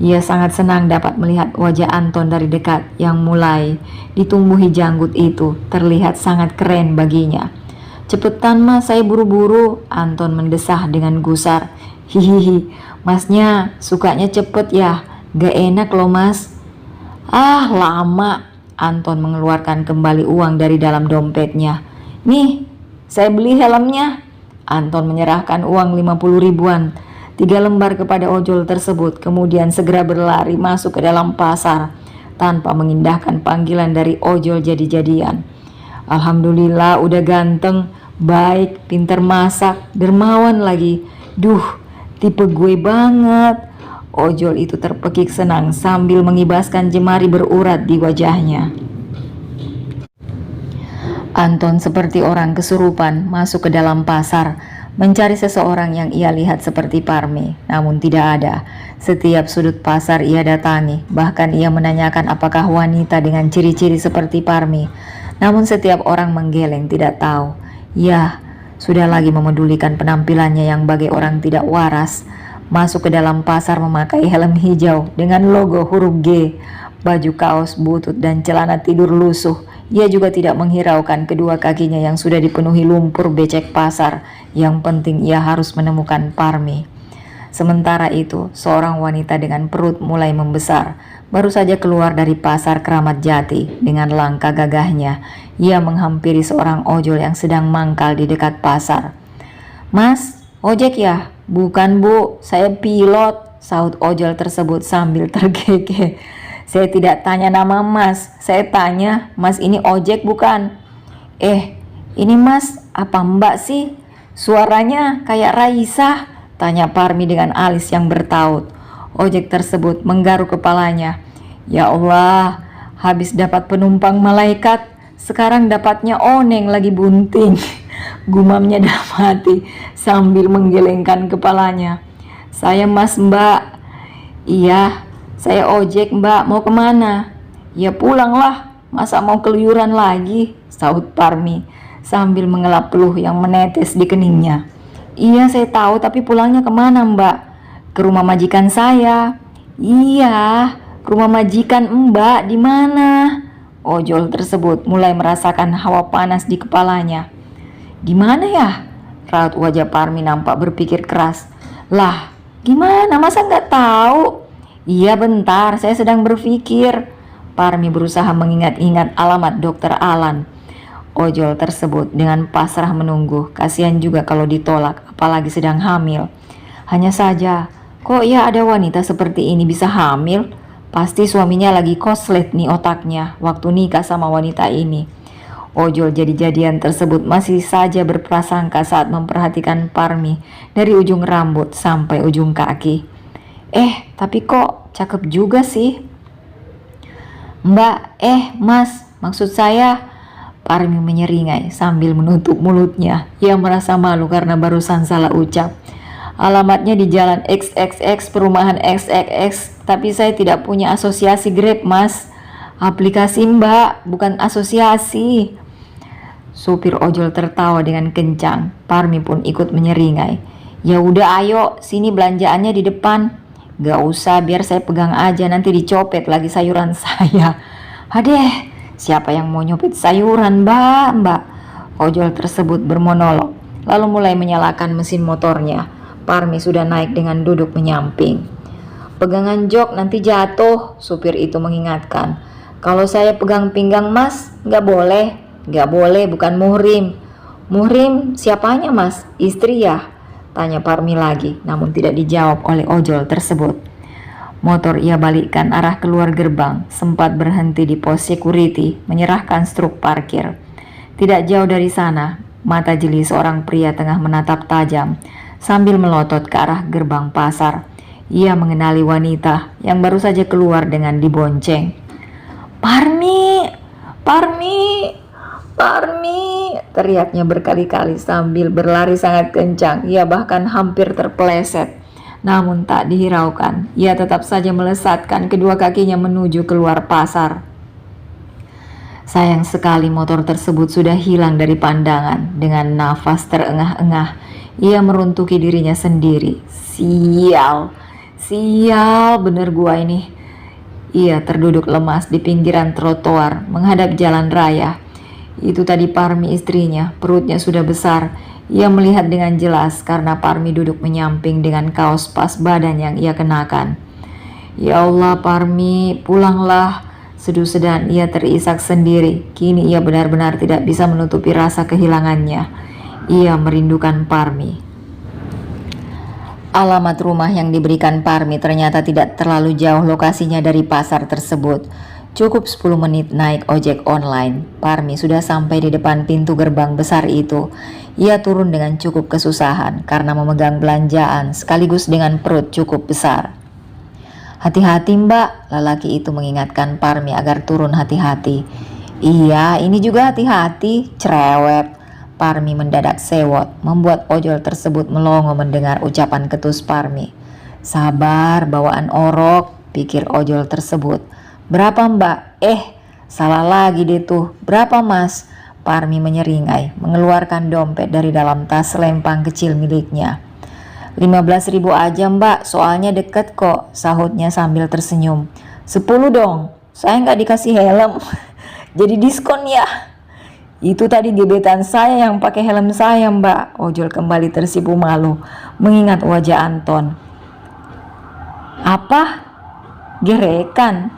Ia sangat senang dapat melihat wajah Anton dari dekat yang mulai ditumbuhi janggut itu terlihat sangat keren baginya. Cepetan mas, saya buru-buru, Anton mendesah dengan gusar. Hihihi, masnya sukanya cepet ya? Gak enak loh mas. Ah lama. Anton mengeluarkan kembali uang dari dalam dompetnya. Nih, saya beli helmnya. Anton menyerahkan uang 50 ribuan, 3 lembar kepada ojol tersebut, kemudian segera berlari masuk ke dalam pasar tanpa mengindahkan panggilan dari ojol jadi-jadian. Alhamdulillah udah ganteng, baik, pinter masak, dermawan lagi. Duh, tipe gue banget. ojol itu terpekik senang sambil mengibaskan jemari berurat di wajahnya. Anton seperti orang kesurupan masuk ke dalam pasar, mencari seseorang yang ia lihat seperti Parmi, namun tidak ada. Setiap sudut pasar ia datangi, bahkan ia menanyakan apakah wanita dengan ciri-ciri seperti Parmi. Namun setiap orang menggeleng tidak tahu. Ya, sudah lagi memedulikan penampilannya yang bagai orang tidak waras. Masuk ke dalam pasar memakai helm hijau dengan logo huruf G, baju kaos butut dan celana tidur lusuh. Ia juga tidak menghiraukan kedua kakinya yang sudah dipenuhi lumpur becek pasar. Yang penting ia harus menemukan Parmi. Sementara itu, seorang wanita dengan perut mulai membesar baru saja keluar dari pasar Keramat Jati. Dengan langkah gagahnya, ia menghampiri seorang ojol yang sedang mangkal di dekat pasar. "Mas, ojek ya?" "Bukan bu, saya pilot," sahut ojol tersebut sambil tergege. "Saya tidak tanya nama mas, saya tanya, mas ini ojek bukan?" Ini mas, apa mbak sih? Suaranya kayak Raisa," tanya Parmi dengan alis yang bertaut. Ojek tersebut menggaruk kepalanya. "Ya Allah, habis dapat penumpang malaikat, sekarang dapatnya oneng lagi bunting," gumamnya dalam hati sambil menggelengkan kepalanya. "Saya mas mbak." "Iya, saya ojek mbak, mau kemana?" "Ya pulanglah, masa mau keluyuran lagi," sahut Parmi sambil mengelap peluh yang menetes di keningnya. "Iya saya tahu, tapi pulangnya kemana mbak?" "Ke rumah majikan saya." "Iya, ke rumah majikan mbak di mana?" Ojol tersebut mulai merasakan hawa panas di kepalanya. "Di mana ya?" Raut wajah Parmi nampak berpikir keras. "Lah, gimana masa nggak tahu?" "Iya bentar, saya sedang berpikir." Parmi berusaha mengingat-ingat alamat Dokter Alan. Ojol tersebut dengan pasrah menunggu. Kasihan juga kalau ditolak, apalagi sedang hamil. Hanya saja, kok ya ada wanita seperti ini bisa hamil? Pasti suaminya lagi koslet nih otaknya waktu nikah sama wanita ini. Ojol jadi-jadian tersebut masih saja berprasangka saat memperhatikan Parmi dari ujung rambut sampai ujung kaki. Tapi kok cakep juga sih." "Mbak, mas, maksud saya..." Parmi menyeringai sambil menutup mulutnya. Ia merasa malu karena barusan salah ucap. "Alamatnya di Jalan XXX, Perumahan XXX, tapi saya tidak punya asosiasi Grab mas." "Aplikasi mbak, bukan asosiasi." Supir ojol tertawa dengan kencang. Parmi pun ikut menyeringai. "Ya udah ayo, sini belanjaannya di depan." "Gak usah, biar saya pegang aja, nanti dicopet lagi sayuran saya." "Adeh, siapa yang mau nyopet sayuran mbak?" Ojol tersebut bermonolog, lalu mulai menyalakan mesin motornya. Parmi sudah naik dengan duduk menyamping. "Pegangan jok nanti jatuh," supir itu mengingatkan. "Kalau saya pegang pinggang mas, gak boleh." "Gak boleh, bukan muhrim." "Muhrim siapanya mas? Istri ya?" tanya Parmi lagi, namun tidak dijawab oleh ojol tersebut. Motor ia balikkan arah keluar gerbang, sempat berhenti di pos security menyerahkan struk parkir. Tidak jauh dari sana, mata jeli seorang pria tengah menatap tajam sambil melotot ke arah gerbang pasar. Ia mengenali wanita yang baru saja keluar dengan dibonceng. "Parmi, Parmi, Parmi!" teriaknya berkali-kali sambil berlari sangat kencang. Ia bahkan hampir terpeleset. Namun tak dihiraukan, ia tetap saja melesatkan kedua kakinya menuju keluar pasar. Sayang sekali motor tersebut sudah hilang dari pandangan. Dengan nafas terengah-engah, ia meruntuki dirinya sendiri. Sial bener gua ini. Ia terduduk lemas di pinggiran trotoar menghadap jalan raya. Itu tadi Parmi istrinya, perutnya sudah besar. Ia melihat dengan jelas karena Parmi duduk menyamping dengan kaos pas badan yang ia kenakan. "Ya Allah Parmi, pulanglah." Sedu-sedan ia terisak sendiri. Kini ia benar-benar tidak bisa menutupi rasa kehilangannya. Ia merindukan Parmi. Alamat rumah yang diberikan Parmi ternyata tidak terlalu jauh lokasinya dari pasar tersebut. Cukup 10 menit naik ojek online. Parmi sudah sampai di depan pintu gerbang besar itu. Ia turun dengan cukup kesusahan karena memegang belanjaan sekaligus dengan perut cukup besar. Hati-hati mbak, lelaki itu mengingatkan Parmi agar turun hati-hati. Iya, ini juga hati-hati, cerewet. Parmi mendadak sewot, membuat ojol tersebut melongo mendengar ucapan ketus Parmi. Sabar, bawaan orok, pikir ojol tersebut. Berapa mbak? Salah lagi deh tuh. Berapa mas? Parmi menyeringai, mengeluarkan dompet dari dalam tas selempang kecil miliknya. 15.000 aja mbak, soalnya deket kok, sahutnya sambil tersenyum. 10 dong, saya nggak dikasih helm. Jadi diskon ya. Itu tadi gebetan saya yang pakai helm saya mbak. Ojol kembali tersipu malu mengingat wajah Anton. Apa? Gerekan?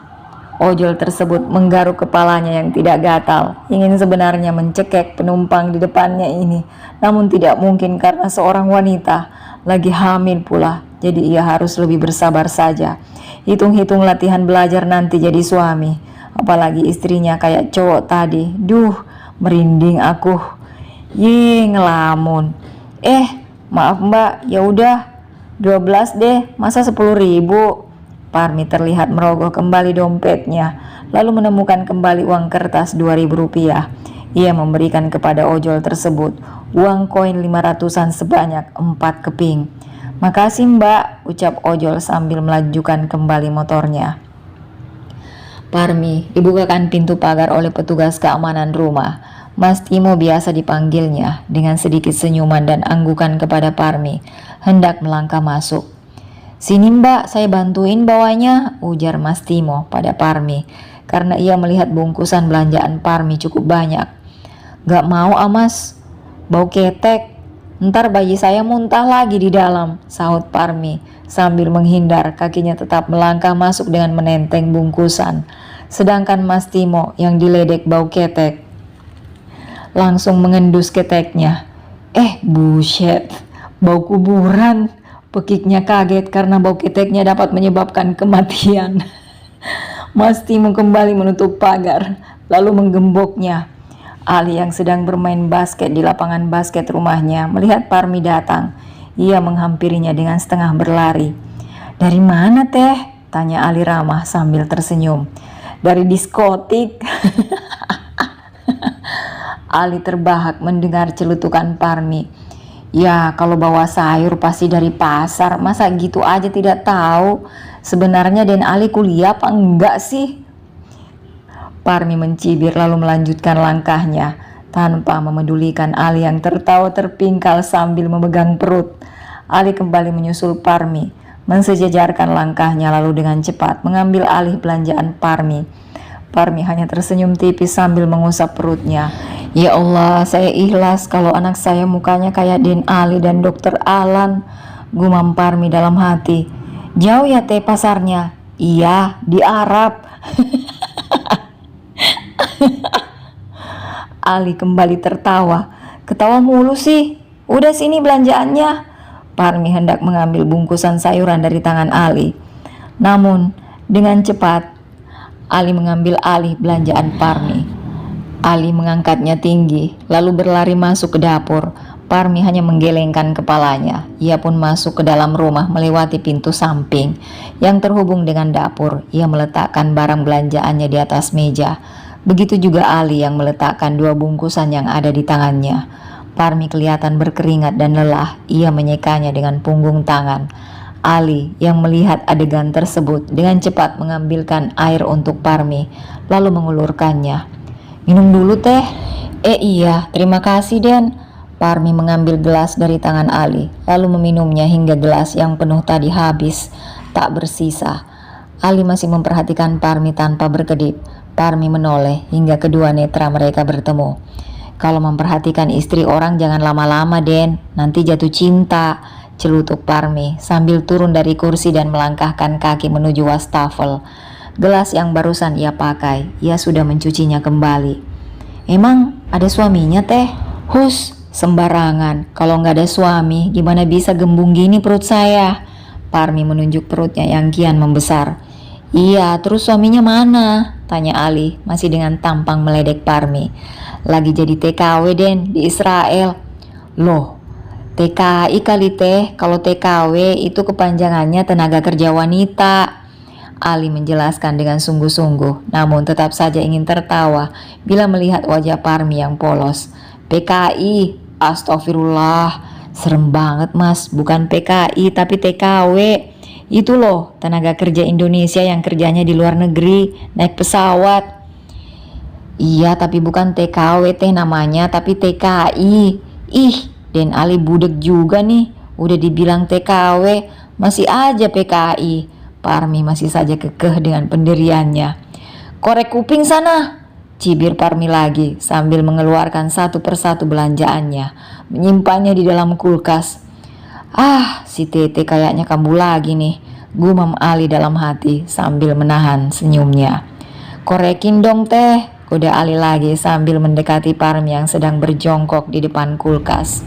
Ojol tersebut menggaruk kepalanya yang tidak gatal, ingin sebenarnya mencekek penumpang di depannya ini, namun tidak mungkin karena seorang wanita, lagi hamil pula, jadi ia harus lebih bersabar saja. Hitung-hitung latihan belajar nanti jadi suami, apalagi istrinya kayak cowok tadi. Duh, merinding aku. Ngelamun. Maaf mbak, ya udah 12 deh, masa 10.000? Parmi terlihat merogoh kembali dompetnya, lalu menemukan kembali uang kertas 2.000 rupiah. Ia memberikan kepada ojol tersebut uang koin 500-an sebanyak 4 keping. Makasih mbak, ucap ojol sambil melajukan kembali motornya. Parmi dibukakan pintu pagar oleh petugas keamanan rumah. Mas Timo biasa dipanggilnya, dengan sedikit senyuman dan anggukan kepada Parmi, hendak melangkah masuk. Sini mbak, saya bantuin bawanya, ujar Mas Timo pada Parmi, karena ia melihat bungkusan belanjaan Parmi cukup banyak. Gak mau mas, bau ketek, ntar bayi saya muntah lagi di dalam, sahut Parmi sambil menghindar. Kakinya tetap melangkah masuk dengan menenteng bungkusan, sedangkan Mas Timo yang diledek bau ketek langsung mengendus keteknya. Buset, bau kuburan. Pekiknya kaget karena bau keteknya dapat menyebabkan kematian. Mas Timo kembali menutup pagar, lalu menggemboknya. Ali yang sedang bermain basket di lapangan basket rumahnya melihat Parmi datang. Ia menghampirinya dengan setengah berlari. Dari mana teh? Tanya Ali ramah sambil tersenyum. Dari diskotik. Ali terbahak mendengar celutukan Parmi. Ya, kalau bawa sayur pasti dari pasar, masa gitu aja tidak tahu. Sebenarnya Den Ali kuliah apa enggak sih? Parmi mencibir lalu melanjutkan langkahnya tanpa memedulikan Ali yang tertawa terpingkal sambil memegang perut. Ali kembali menyusul Parmi, mensejajarkan langkahnya lalu dengan cepat mengambil alih belanjaan Parmi. Parmi hanya tersenyum tipis sambil mengusap perutnya. Ya Allah, saya ikhlas kalau anak saya mukanya kayak Den Ali dan Dokter Alan, gumam Parmi dalam hati. Jauh ya teh pasarnya? Iya, di Arab. Ali kembali tertawa. Ketawa mulu sih. Udah sini belanjaannya. Parmi hendak mengambil bungkusan sayuran dari tangan Ali. Namun, dengan cepat, Ali mengambil alih belanjaan Parmi. Ali mengangkatnya tinggi, lalu berlari masuk ke dapur. Parmi hanya menggelengkan kepalanya. Ia pun masuk ke dalam rumah melewati pintu samping yang terhubung dengan dapur. Ia meletakkan barang belanjaannya di atas meja. Begitu juga Ali yang meletakkan 2 bungkusan yang ada di tangannya. Parmi kelihatan berkeringat dan lelah. Ia menyekanya dengan punggung tangan. Ali yang melihat adegan tersebut dengan cepat mengambilkan air untuk Parmi, lalu mengulurkannya. Minum dulu teh. Iya, terima kasih Den. Parmi mengambil gelas dari tangan Ali, lalu meminumnya hingga gelas yang penuh tadi habis, tak bersisa. Ali masih memperhatikan Parmi tanpa berkedip. Parmi menoleh hingga kedua netra mereka bertemu. Kalau memperhatikan istri orang jangan lama-lama Den, nanti jatuh cinta, celutuk Parmi sambil turun dari kursi dan melangkahkan kaki menuju wastafel. Gelas yang barusan ia pakai, ia sudah mencucinya kembali. Emang ada suaminya teh? Hus, sembarangan. Kalau nggak ada suami, gimana bisa gembung gini perut saya? Parmi menunjuk perutnya yang kian membesar. Iya, terus suaminya mana? Tanya Ali, masih dengan tampang meledek Parmi. Lagi jadi TKW Den, di Israel. Loh, TKI kali teh. Kalau TKW itu kepanjangannya tenaga kerja wanita. Ali menjelaskan dengan sungguh-sungguh, namun tetap saja ingin tertawa bila melihat wajah Parmi yang polos. PKI, astagfirullah, serem banget mas, bukan PKI tapi TKW. Itu loh, tenaga kerja Indonesia yang kerjanya di luar negeri, naik pesawat. Iya tapi bukan TKW teh namanya, tapi TKI. Ih, Den Ali budek juga nih, udah dibilang TKW, masih aja PKI. Parmi masih saja kekeh dengan pendiriannya. Korek kuping sana, cibir Parmi lagi sambil mengeluarkan satu persatu belanjaannya, menyimpannya di dalam kulkas. Ah, si Tete kayaknya kambuh lagi nih, gumam Ali dalam hati sambil menahan senyumnya. Korekin dong teh, goda Ali lagi sambil mendekati Parmi yang sedang berjongkok di depan kulkas.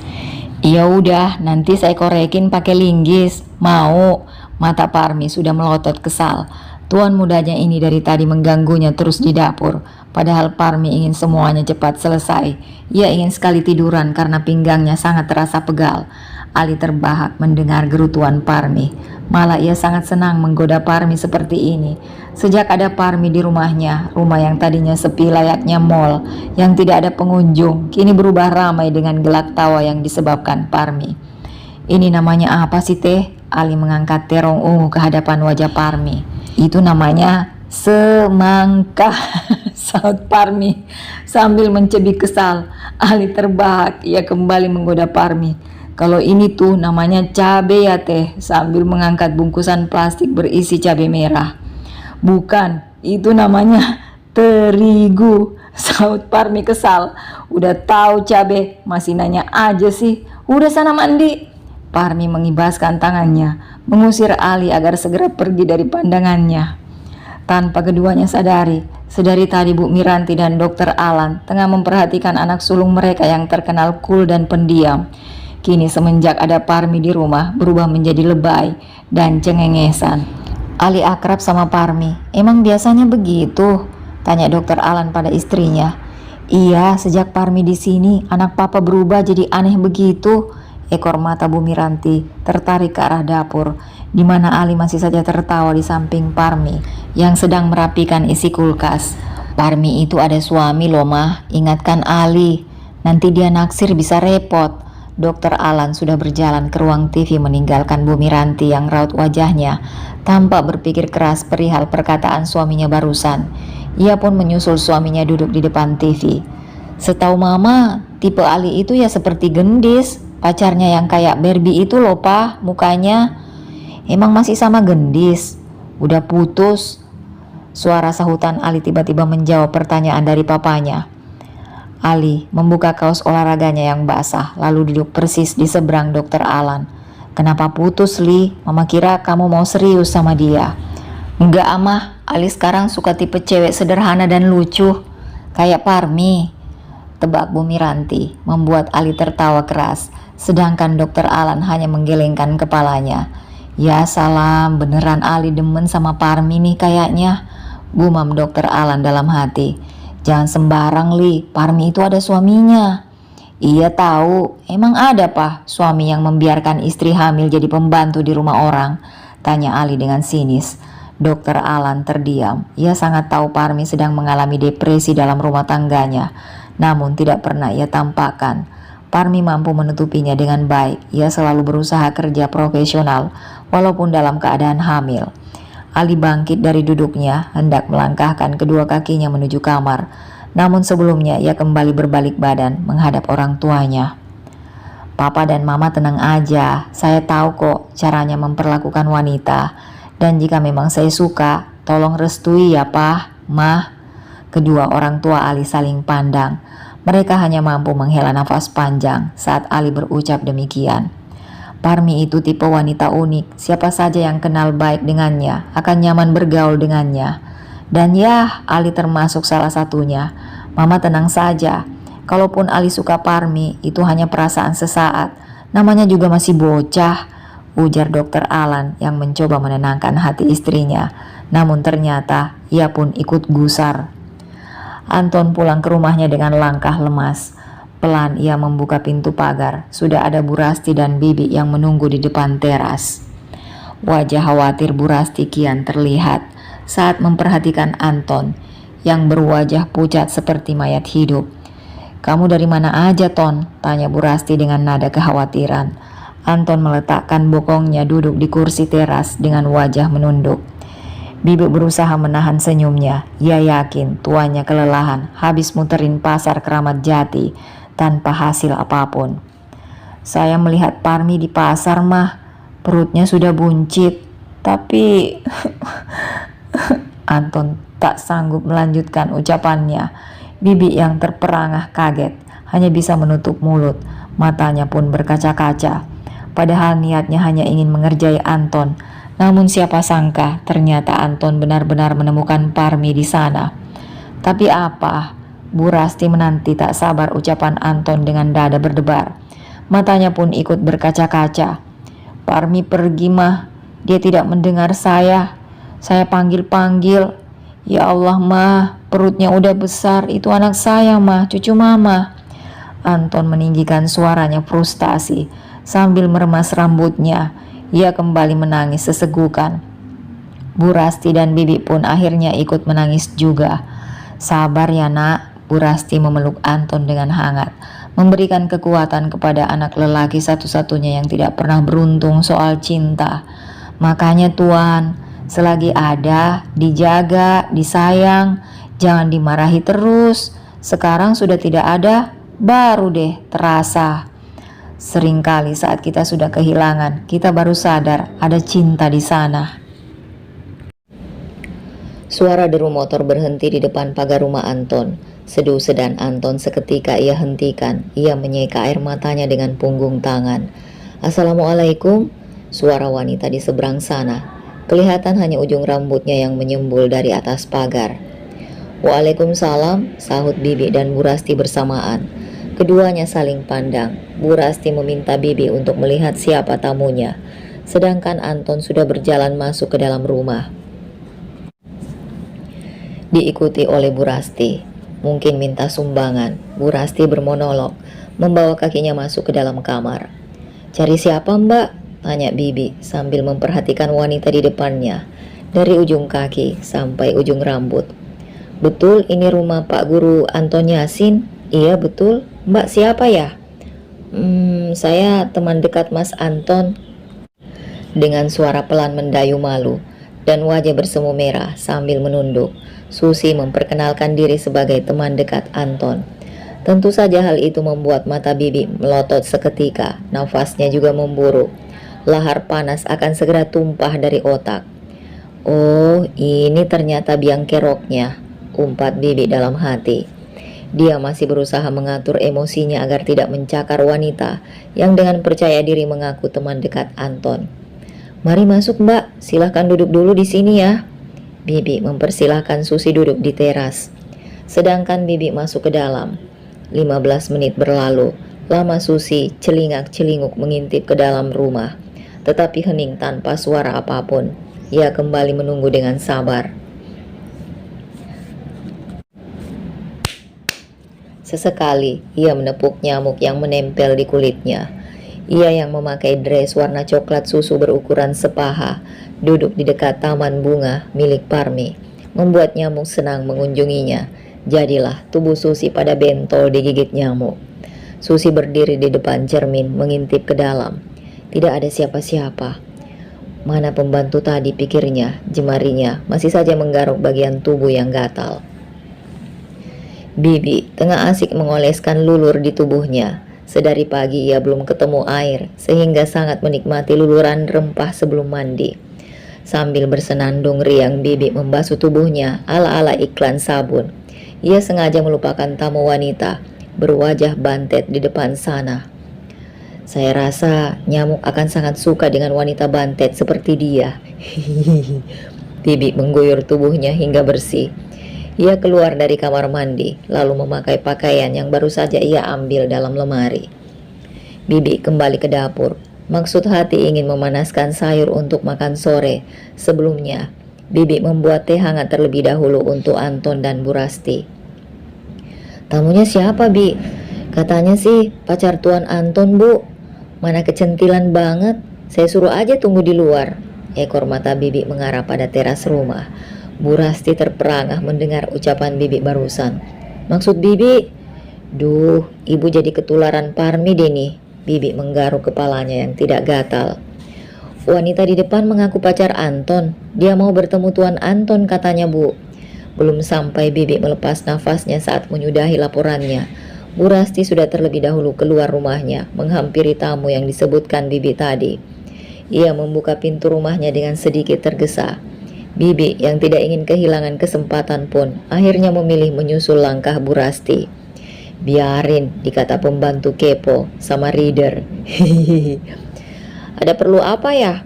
Ya udah, nanti saya korekin pakai linggis. Mau? Mata Parmi sudah melotot kesal. Tuan mudanya ini dari tadi mengganggunya terus di dapur. Padahal Parmi ingin semuanya cepat selesai. Ia ingin sekali tiduran karena pinggangnya sangat terasa pegal. Ali terbahak mendengar gerutuan Parmi. Malah ia sangat senang menggoda Parmi seperti ini. Sejak ada Parmi di rumahnya, rumah yang tadinya sepi layaknya mall yang tidak ada pengunjung, kini berubah ramai dengan gelak tawa yang disebabkan Parmi. Ini namanya apa sih teh? Ali mengangkat terong ungu ke hadapan wajah Parmi. Itu namanya semangka, saut Parmi sambil mencebik kesal. Ali terbahak, ia kembali menggoda Parmi. Kalau ini tuh namanya cabe ya teh, sambil mengangkat bungkusan plastik berisi cabe merah. Bukan, itu namanya terigu, saut Parmi kesal. Udah tahu cabe, masih nanya aja sih. Udah sana mandi. Parmi mengibaskan tangannya, mengusir Ali agar segera pergi dari pandangannya. Tanpa keduanya sadari, sedari tadi Bu Miranti dan Dokter Alan tengah memperhatikan anak sulung mereka yang terkenal cool dan pendiam. Kini semenjak ada Parmi di rumah, berubah menjadi lebay dan cengengesan. Ali akrab sama Parmi. Emang biasanya begitu? Tanya Dokter Alan pada istrinya. Iya, sejak Parmi di sini, anak papa berubah jadi aneh begitu. Ekor mata Bu Miranti tertarik ke arah dapur, di mana Ali masih saja tertawa di samping Parmi yang sedang merapikan isi kulkas. Parmi itu ada suami loh mah, ingatkan Ali. Nanti dia naksir bisa repot. Dokter Alan sudah berjalan ke ruang TV meninggalkan Bu Miranti yang raut wajahnya tampak berpikir keras perihal perkataan suaminya barusan. Ia pun menyusul suaminya duduk di depan TV. Setahu mama, tipe Ali itu ya seperti gendis. Pacarnya yang kayak Barbie itu loh pak, mukanya. Emang masih sama gendis? Udah putus? Suara sahutan Ali tiba-tiba menjawab pertanyaan dari papanya. Ali membuka kaos olahraganya yang basah lalu duduk persis di seberang Dokter Alan. Kenapa putus Li? Mama kira kamu mau serius sama dia. Enggak amah, Ali sekarang suka tipe cewek sederhana dan lucu kayak Parmi, tebak Bu Miranti, membuat Ali tertawa keras. Sedangkan Dokter Alan hanya menggelengkan kepalanya. Ya salam, beneran Ali demen sama Parmi nih kayaknya, gumam Dokter Alan dalam hati. Jangan sembarang Li, Parmi itu ada suaminya. Iya tahu, emang ada pak suami yang membiarkan istri hamil jadi pembantu di rumah orang? Tanya Ali dengan sinis. Dokter Alan terdiam. Ia sangat tahu Parmi sedang mengalami depresi dalam rumah tangganya, namun tidak pernah ia tampakkan. Parmi mampu menutupinya dengan baik. Ia selalu berusaha kerja profesional walaupun dalam keadaan hamil. Ali bangkit dari duduknya, hendak melangkahkan kedua kakinya menuju kamar. Namun sebelumnya ia kembali berbalik badan menghadap orang tuanya. Papa dan mama tenang aja, saya tahu kok caranya memperlakukan wanita. Dan jika memang saya suka, tolong restui ya Pak, Mah. Kedua orang tua Ali saling pandang. Mereka hanya mampu menghela nafas panjang saat Ali berucap demikian. Parmi itu tipe wanita unik, siapa saja yang kenal baik dengannya akan nyaman bergaul dengannya. Dan ya, Ali termasuk salah satunya. Mama tenang saja, kalaupun Ali suka Parmi, itu hanya perasaan sesaat. Namanya juga masih bocah, ujar Dokter Alan yang mencoba menenangkan hati istrinya. Namun ternyata ia pun ikut gusar. Anton pulang ke rumahnya dengan langkah lemas. Pelan ia membuka pintu pagar. Sudah ada Bu Rasti dan Bibi yang menunggu di depan teras. Wajah khawatir Bu Rasti kian terlihat. saat memperhatikan Anton yang berwajah pucat seperti mayat hidup. "Kamu dari mana aja, Ton?" tanya Bu Rasti dengan nada kekhawatiran. Anton meletakkan bokongnya duduk di kursi teras dengan wajah menunduk. Bibi berusaha menahan senyumnya. Ia yakin tuannya kelelahan habis muterin pasar Keramat Jati tanpa hasil apapun. "Saya melihat Parmi di pasar, Mah. Perutnya sudah buncit. Tapi..." Anton tak sanggup melanjutkan ucapannya. Bibi yang terperangah kaget hanya bisa menutup mulut. Matanya pun berkaca-kaca. Padahal niatnya hanya ingin mengerjai Anton. Namun siapa sangka ternyata Anton benar-benar menemukan Parmi di sana. Tapi apa? Bu Rasti menanti tak sabar ucapan Anton dengan dada berdebar. Matanya pun ikut berkaca-kaca. "Parmi pergi, Mah. Dia tidak mendengar saya. Saya panggil-panggil. Ya Allah, Mah, perutnya udah besar. Itu anak saya, Mah, cucu Mama." Anton meninggikan suaranya frustasi sambil meremas rambutnya. Ia kembali menangis sesegukan. Bu Rasti dan Bibi pun akhirnya ikut menangis juga. "Sabar ya, Nak." Bu Rasti memeluk Anton dengan hangat, memberikan kekuatan kepada anak lelaki satu-satunya yang tidak pernah beruntung soal cinta. "Makanya Tuan, selagi ada, dijaga, disayang, jangan dimarahi terus. Sekarang sudah tidak ada, baru deh terasa. Seringkali saat kita sudah kehilangan, kita baru sadar ada cinta di sana." Suara deru motor berhenti di depan pagar rumah Anton. Seduh sedan Anton seketika ia hentikan. Ia menyeka air matanya dengan punggung tangan. "Assalamualaikum." Suara wanita di seberang sana. Kelihatan hanya ujung rambutnya yang menyembul dari atas pagar. "Waalaikumsalam," sahut Bibi dan Bu Rasti bersamaan. Keduanya saling pandang. Bu Rasti meminta Bibi untuk melihat siapa tamunya, sedangkan Anton sudah berjalan masuk ke dalam rumah. Diikuti oleh Bu Rasti. Mungkin minta sumbangan. Bu Rasti bermonolog, membawa kakinya masuk ke dalam kamar. "Cari siapa, Mbak?" tanya Bibi sambil memperhatikan wanita di depannya, dari ujung kaki sampai ujung rambut. "Betul ini rumah Pak Guru Anton Yasin?" "Iya betul. Mbak siapa ya?" Saya teman dekat Mas Anton." Dengan suara pelan mendayu malu dan wajah bersemu merah sambil menunduk, Susi memperkenalkan diri sebagai teman dekat Anton. Tentu saja hal itu membuat mata Bibi melotot seketika, nafasnya juga memburu. Lahar panas akan segera tumpah dari otak. "Oh, ini ternyata biang keroknya," umpat Bibi dalam hati. Dia masih berusaha mengatur emosinya agar tidak mencakar wanita yang dengan percaya diri mengaku teman dekat Anton. "Mari masuk, Mbak. Silahkan duduk dulu di sini ya." Bibi mempersilahkan Susi duduk di teras. Sedangkan Bibi masuk ke dalam. 15 menit berlalu. Lama Susi celingak-celinguk mengintip ke dalam rumah, tetapi hening tanpa suara apapun. Ia kembali menunggu dengan sabar. Sesekali ia menepuk nyamuk yang menempel di kulitnya. Ia yang memakai dress warna coklat susu berukuran sepaha, duduk di dekat taman bunga milik Parmi, membuat nyamuk senang mengunjunginya. Jadilah tubuh Susi pada bentol digigit nyamuk. Susi berdiri di depan cermin mengintip ke dalam. Tidak ada siapa-siapa. Mana pembantu tadi, pikirnya. Jemarinya masih saja menggaruk bagian tubuh yang gatal. Bibi tengah asik mengoleskan lulur di tubuhnya. Sedari pagi ia belum ketemu air, sehingga sangat menikmati luluran rempah sebelum mandi. Sambil bersenandung riang, Bibi membasuh tubuhnya ala-ala iklan sabun. Ia sengaja melupakan tamu wanita berwajah bantet di depan sana. "Saya rasa nyamuk akan sangat suka dengan wanita bantet seperti dia." Bibi mengguyur tubuhnya hingga bersih. Ia keluar dari kamar mandi, lalu memakai pakaian yang baru saja ia ambil dalam lemari. Bibi kembali ke dapur. Maksud hati ingin memanaskan sayur untuk makan sore. Sebelumnya, Bibi membuat teh hangat terlebih dahulu untuk Anton dan Bu Rasti. "Tamunya siapa, Bi?" "Katanya sih pacar Tuan Anton, Bu." "Mana kecentilan banget. Saya suruh aja tunggu di luar." Ekor mata Bibi mengarah pada teras rumah. Bu Rasti terperangah mendengar ucapan Bibi barusan. Maksud Bibi? Duh, ibu jadi ketularan Parmi deh nih. Bibi menggaruk kepalanya yang tidak gatal. Wanita di depan mengaku pacar Anton. Dia mau bertemu Tuan Anton katanya, Bu. Belum sampai Bibi melepas nafasnya saat menyudahi laporannya, Bu Rasti sudah terlebih dahulu keluar rumahnya, menghampiri tamu yang disebutkan Bibi tadi. Ia membuka pintu rumahnya dengan sedikit tergesa. Bibi yang tidak ingin kehilangan kesempatan pun akhirnya memilih menyusul langkah Bu Rasti. Biarin, dikata pembantu kepo sama reader. Hihihi. Ada perlu apa ya?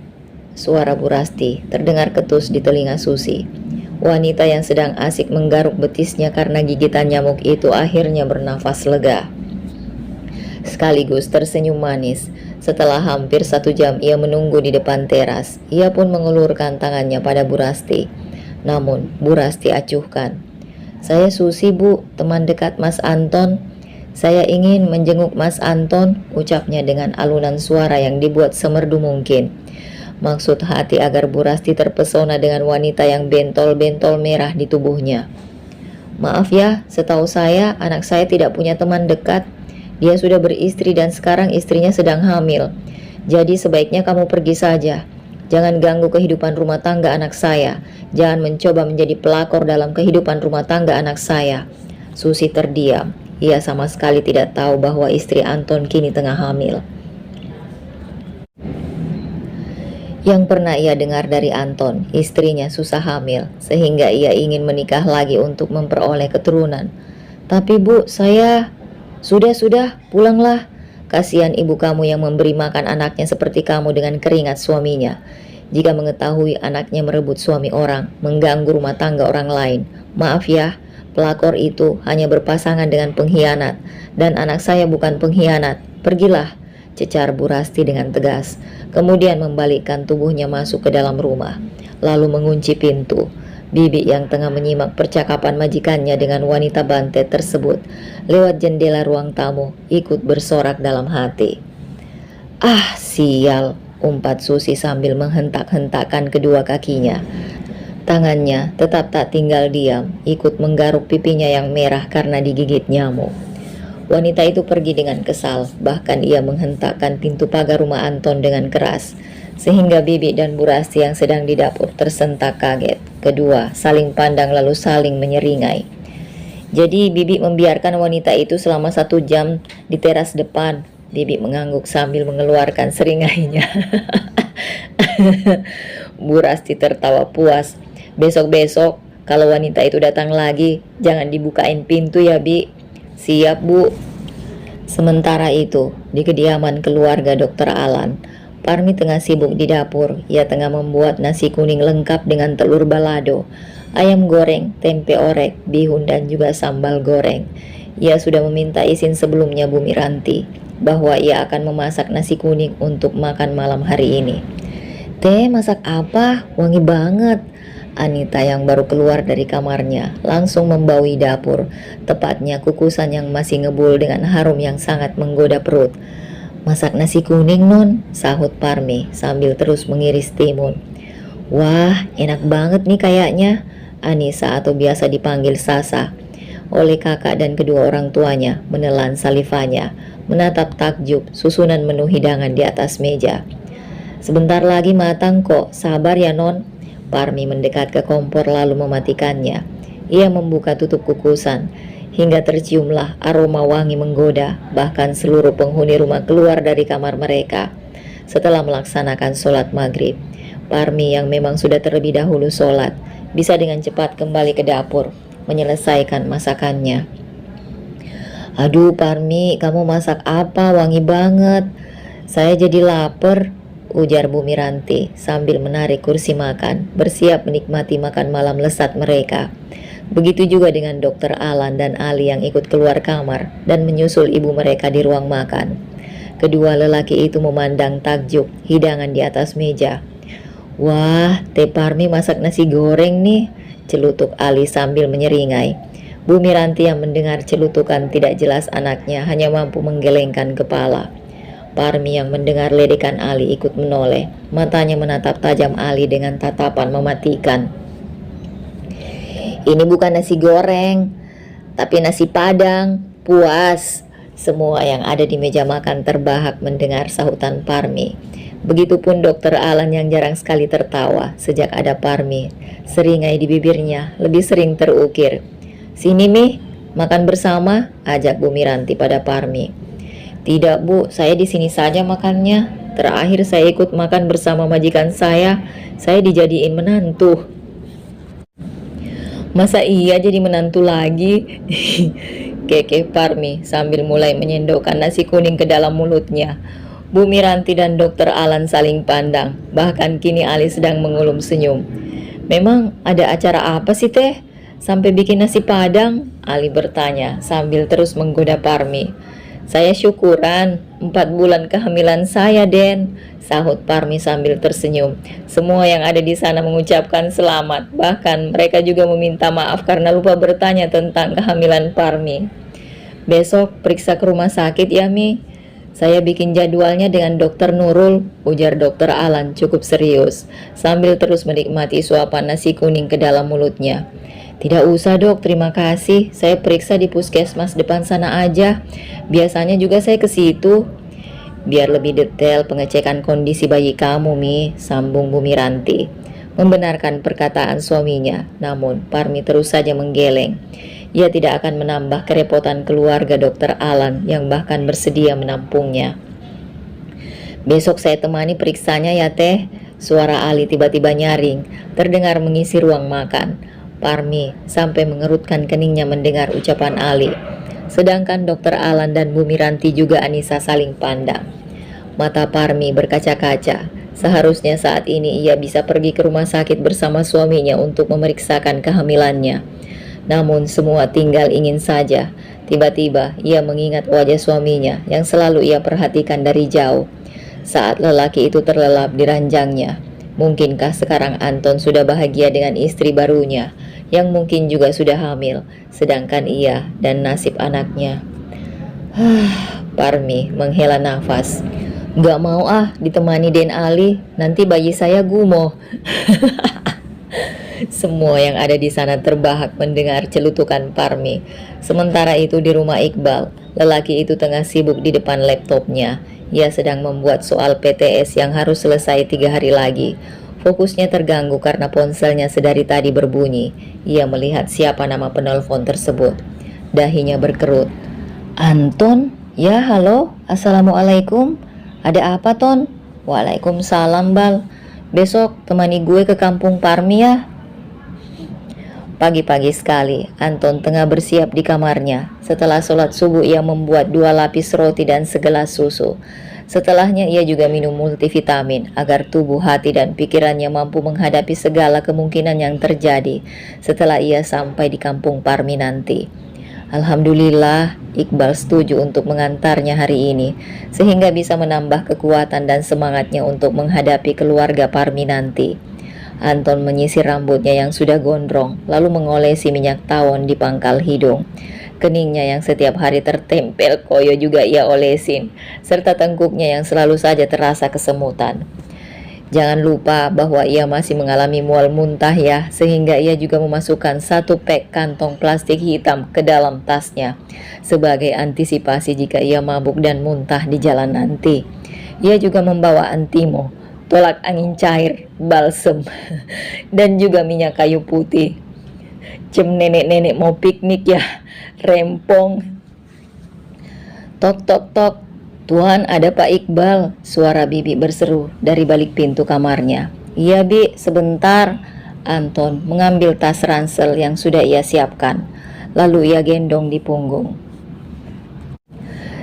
Suara Bu Rasti terdengar ketus di telinga Susi. Wanita yang sedang asik menggaruk betisnya karena gigitan nyamuk itu akhirnya bernafas lega. Sekaligus tersenyum manis. Setelah hampir 1 jam ia menunggu di depan teras, ia pun mengulurkan tangannya pada Bu Rasti. Namun Bu Rasti acuhkan. Saya Susi, Bu, teman dekat Mas Anton. Saya ingin menjenguk Mas Anton, ucapnya dengan alunan suara yang dibuat semerdu mungkin. Maksud hati agar Bu Rasti terpesona dengan wanita yang bentol-bentol merah di tubuhnya. Maaf ya, setahu saya anak saya tidak punya teman dekat. Dia sudah beristri dan sekarang istrinya sedang hamil. Jadi sebaiknya kamu pergi saja. Jangan ganggu kehidupan rumah tangga anak saya. Jangan mencoba menjadi pelakor dalam kehidupan rumah tangga anak saya. Susi terdiam. Ia sama sekali tidak tahu bahwa istri Anton kini tengah hamil. Yang pernah ia dengar dari Anton, istrinya susah hamil, sehingga ia ingin menikah lagi untuk memperoleh keturunan. Tapi Bu, saya... Sudah, pulanglah. Kasihan ibu kamu yang memberi makan anaknya seperti kamu dengan keringat suaminya. Jika mengetahui anaknya merebut suami orang, mengganggu rumah tangga orang lain. Maaf ya. Pelakor itu hanya berpasangan dengan pengkhianat, dan anak saya bukan pengkhianat. Pergilah, cecar Bu Rasti dengan tegas. Kemudian membalikkan tubuhnya masuk ke dalam rumah, lalu mengunci pintu. Bibi yang tengah menyimak percakapan majikannya dengan wanita bantet tersebut lewat jendela ruang tamu ikut bersorak dalam hati. Ah, sial, umpat Susi sambil menghentak-hentakkan kedua kakinya. Tangannya tetap tak tinggal diam, ikut menggaruk pipinya yang merah karena digigit nyamuk. Wanita itu pergi dengan kesal, bahkan ia menghentakkan pintu pagar rumah Anton dengan keras, sehingga Bibi dan Bu Rasti yang sedang di dapur tersentak kaget. Kedua saling pandang lalu saling menyeringai. Jadi Bibi membiarkan wanita itu selama 1 jam di teras depan. Bibi mengangguk sambil mengeluarkan seringainya. Bu Rasti tertawa puas. Besok-besok kalau wanita itu datang lagi, jangan dibukain pintu ya, Bi. Siap, Bu. Sementara itu, di kediaman keluarga Dr. Alan, Parmi tengah sibuk di dapur. Ia tengah membuat nasi kuning lengkap dengan telur balado, ayam goreng, tempe orek, bihun dan juga sambal goreng. Ia sudah meminta izin sebelumnya Bu Miranti bahwa ia akan memasak nasi kuning untuk makan malam hari ini. Teh, masak apa? Wangi banget. Anita yang baru keluar dari kamarnya langsung membaui dapur, tepatnya kukusan yang masih ngebul dengan harum yang sangat menggoda perut. Masak nasi kuning, Non, sahut Parmi sambil terus mengiris timun. Wah, enak banget nih kayaknya, Anissa atau biasa dipanggil Sasa oleh kakak dan kedua orang tuanya menelan salivanya, menatap takjub susunan menu hidangan di atas meja. Sebentar lagi matang kok, sabar ya Non. Parmi mendekat ke kompor lalu mematikannya. Ia membuka tutup kukusan hingga terciumlah aroma wangi menggoda. Bahkan seluruh penghuni rumah keluar dari kamar mereka setelah melaksanakan sholat maghrib. Parmi yang memang sudah terlebih dahulu sholat bisa dengan cepat kembali ke dapur menyelesaikan masakannya. Aduh Parmi, kamu masak apa? Wangi banget. Saya jadi lapar, ujar Bu Miranti sambil menarik kursi makan, bersiap menikmati makan malam lesat mereka. Begitu juga dengan Dr. Alan dan Ali yang ikut keluar kamar dan menyusul ibu mereka di ruang makan. Kedua lelaki itu memandang takjub hidangan di atas meja. Wah, Teh Parmi masak nasi goreng nih, celutuk Ali sambil menyeringai. Bu Miranti yang mendengar celutukan tidak jelas anaknya hanya mampu menggelengkan kepala. Parmi yang mendengar ledekan Ali ikut menoleh, matanya menatap tajam Ali dengan tatapan mematikan. Ini bukan nasi goreng, tapi nasi Padang. Puas. Semua yang ada di meja makan terbahak mendengar sahutan Parmi. Begitupun Dokter Alan yang jarang sekali tertawa sejak ada Parmi. Seringai di bibirnya lebih sering terukir. "Sini Mi, makan bersama," ajak Bu Miranti pada Parmi. "Tidak Bu, saya di sini saja makannya. Terakhir saya ikut makan bersama majikan saya dijadiin menantu." "Masa iya jadi menantu lagi?" kekeh Parmi sambil mulai menyendokkan nasi kuning ke dalam mulutnya. Bu Miranti dan Dokter Alan saling pandang, bahkan kini Ali sedang mengulum senyum. "Memang ada acara apa sih Teh? Sampai bikin nasi Padang?" Ali bertanya sambil terus menggoda Parmi. "Saya syukuran 4 bulan kehamilan saya, Den," sahut Parmi sambil tersenyum. Semua yang ada di sana mengucapkan selamat, bahkan mereka juga meminta maaf karena lupa bertanya tentang kehamilan Parmi. "Besok periksa ke rumah sakit ya Mi. Saya bikin jadwalnya dengan Dokter Nurul," ujar Dokter Alan cukup serius, sambil terus menikmati suapan nasi kuning ke dalam mulutnya. "Tidak usah Dok, terima kasih. Saya periksa di puskesmas depan sana aja. Biasanya juga saya ke situ." "Biar lebih detail pengecekan kondisi bayi kamu Mi," sambung Bu Miranti. Membenarkan perkataan suaminya, namun Parmi terus saja menggeleng. Ia tidak akan menambah kerepotan keluarga Dokter Alan yang bahkan bersedia menampungnya. "Besok saya temani periksanya ya Teh," suara Ali tiba-tiba nyaring, terdengar mengisi ruang makan. Parmi sampai mengerutkan keningnya mendengar ucapan Ali. Sedangkan Dokter Alan dan Bu Miranti juga Anissa saling pandang. Mata Parmi berkaca-kaca. Seharusnya saat ini ia bisa pergi ke rumah sakit bersama suaminya untuk memeriksakan kehamilannya. Namun semua tinggal ingin saja. Tiba-tiba ia mengingat wajah suaminya yang selalu ia perhatikan dari jauh saat lelaki itu terlelap di ranjangnya. Mungkinkah sekarang Anton sudah bahagia dengan istri barunya yang mungkin juga sudah hamil, sedangkan ia dan nasib anaknya. Parmi menghela nafas. "Gak mau ditemani Den Ali, nanti bayi saya gumoh." Semua yang ada di sana terbahak mendengar celutukan Parmi. Sementara itu di rumah Iqbal, lelaki itu tengah sibuk di depan laptopnya. Ia sedang membuat soal PTS yang harus selesai 3 hari lagi. Fokusnya terganggu karena ponselnya sedari tadi berbunyi. Ia melihat siapa nama penelpon tersebut. Dahinya berkerut. "Anton? Ya, halo. Assalamualaikum. Ada apa, Ton?" "Waalaikumsalam, Bal. Besok temani gue ke kampung Parmi ya." Pagi-pagi sekali, Anton tengah bersiap di kamarnya. Setelah sholat subuh, ia membuat 2 lapis roti dan segelas susu. Setelahnya ia juga minum multivitamin agar tubuh, hati, dan pikirannya mampu menghadapi segala kemungkinan yang terjadi setelah ia sampai di kampung Parmi nanti. Alhamdulillah, Iqbal setuju untuk mengantarnya hari ini, sehingga bisa menambah kekuatan dan semangatnya untuk menghadapi keluarga Parmi nanti. Anton menyisir rambutnya yang sudah gondrong, lalu mengolesi minyak tawon di pangkal hidung. Keningnya yang setiap hari tertempel koyo juga ia olesin, serta tengkuknya yang selalu saja terasa kesemutan. Jangan lupa bahwa ia masih mengalami mual muntah ya, sehingga ia juga memasukkan 1 pek kantong plastik hitam ke dalam tasnya, sebagai antisipasi jika ia mabuk dan muntah di jalan nanti. Ia juga membawa antimo, tolak angin cair, balsem, dan juga minyak kayu putih. Cem nenek-nenek mau piknik ya, rempong. "Tok tok tok, Tuhan ada Pak Iqbal," suara Bibi berseru dari balik pintu kamarnya. "Iya Bi, sebentar." Anton mengambil tas ransel yang sudah ia siapkan, lalu ia gendong di punggung.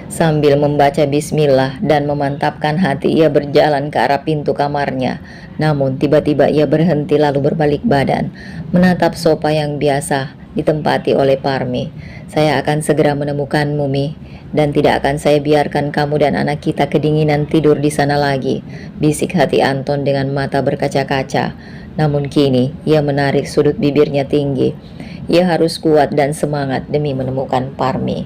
Sambil membaca bismillah dan memantapkan hati, ia berjalan ke arah pintu kamarnya. Namun tiba-tiba ia berhenti lalu berbalik badan, menatap sofa yang biasa ditempati oleh Parmi. "Saya akan segera menemukanmu, Mi, dan tidak akan saya biarkan kamu dan anak kita kedinginan tidur di sana lagi," bisik hati Anton dengan mata berkaca-kaca. Namun kini ia menarik sudut bibirnya tinggi. Ia harus kuat dan semangat demi menemukan Parmi.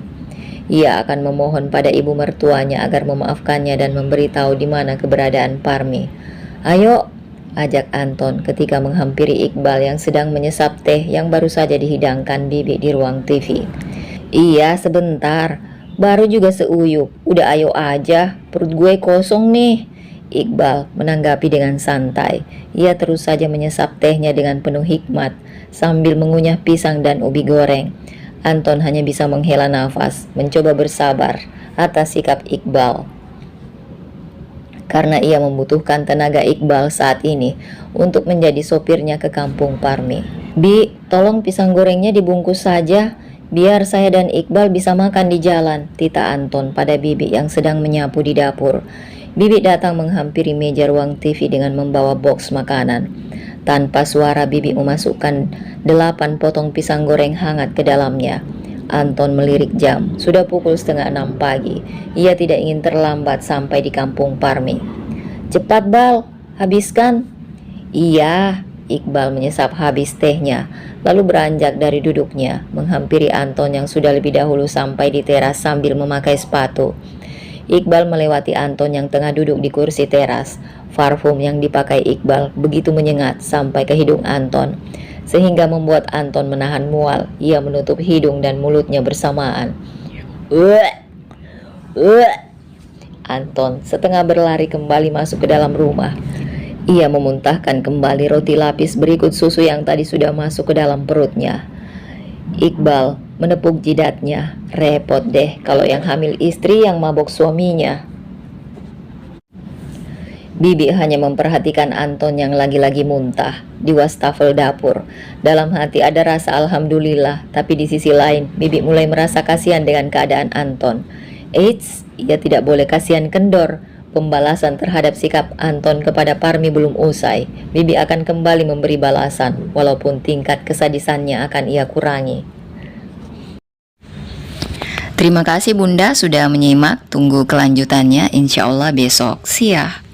Ia akan memohon pada ibu mertuanya agar memaafkannya dan memberitahu di mana keberadaan Parmi. "Ayo, ajak Anton ketika menghampiri Iqbal yang sedang menyesap teh yang baru saja dihidangkan Bibi di ruang TV. Iya, sebentar. Baru juga seuyup. Udah ayo aja, perut gue kosong nih. Iqbal menanggapi dengan santai. Ia terus saja menyesap tehnya dengan penuh hikmat sambil mengunyah pisang dan ubi goreng. Anton hanya bisa menghela nafas, mencoba bersabar atas sikap Iqbal. Karena ia membutuhkan tenaga Iqbal saat ini untuk menjadi sopirnya ke kampung Parmi. Bi, tolong pisang gorengnya dibungkus saja, biar saya dan Iqbal bisa makan di jalan, tita Anton pada Bibi yang sedang menyapu di dapur. Bibi datang menghampiri meja ruang TV dengan membawa box makanan. Tanpa suara Bibi memasukkan 8 potong pisang goreng hangat ke dalamnya. Anton melirik jam, sudah pukul 5:30 pagi. Ia tidak ingin terlambat sampai di kampung Parmi. Cepat Bal, habiskan. Iya, Iqbal menyesap habis tehnya, lalu beranjak dari duduknya, menghampiri Anton yang sudah lebih dahulu sampai di teras sambil memakai sepatu. Iqbal melewati Anton yang tengah duduk di kursi teras. Parfum yang dipakai Iqbal begitu menyengat sampai ke hidung Anton, sehingga membuat Anton menahan mual. Ia menutup hidung dan mulutnya bersamaan. Anton setengah berlari kembali masuk ke dalam rumah. Ia memuntahkan kembali roti lapis berikut susu yang tadi sudah masuk ke dalam perutnya. Iqbal menepuk jidatnya. Repot deh kalau yang hamil istri yang mabok suaminya. Bibi hanya memperhatikan Anton yang lagi-lagi muntah di wastafel dapur. Dalam hati ada rasa alhamdulillah, tapi di sisi lain Bibi mulai merasa kasihan dengan keadaan Anton. Eits, ia tidak boleh kasihan kendor. Pembalasan terhadap sikap Anton kepada Parmi belum usai. Bibi akan kembali memberi balasan, walaupun tingkat kesadisannya akan ia kurangi. Terima kasih Bunda sudah menyimak. Tunggu kelanjutannya insya Allah besok. Siah.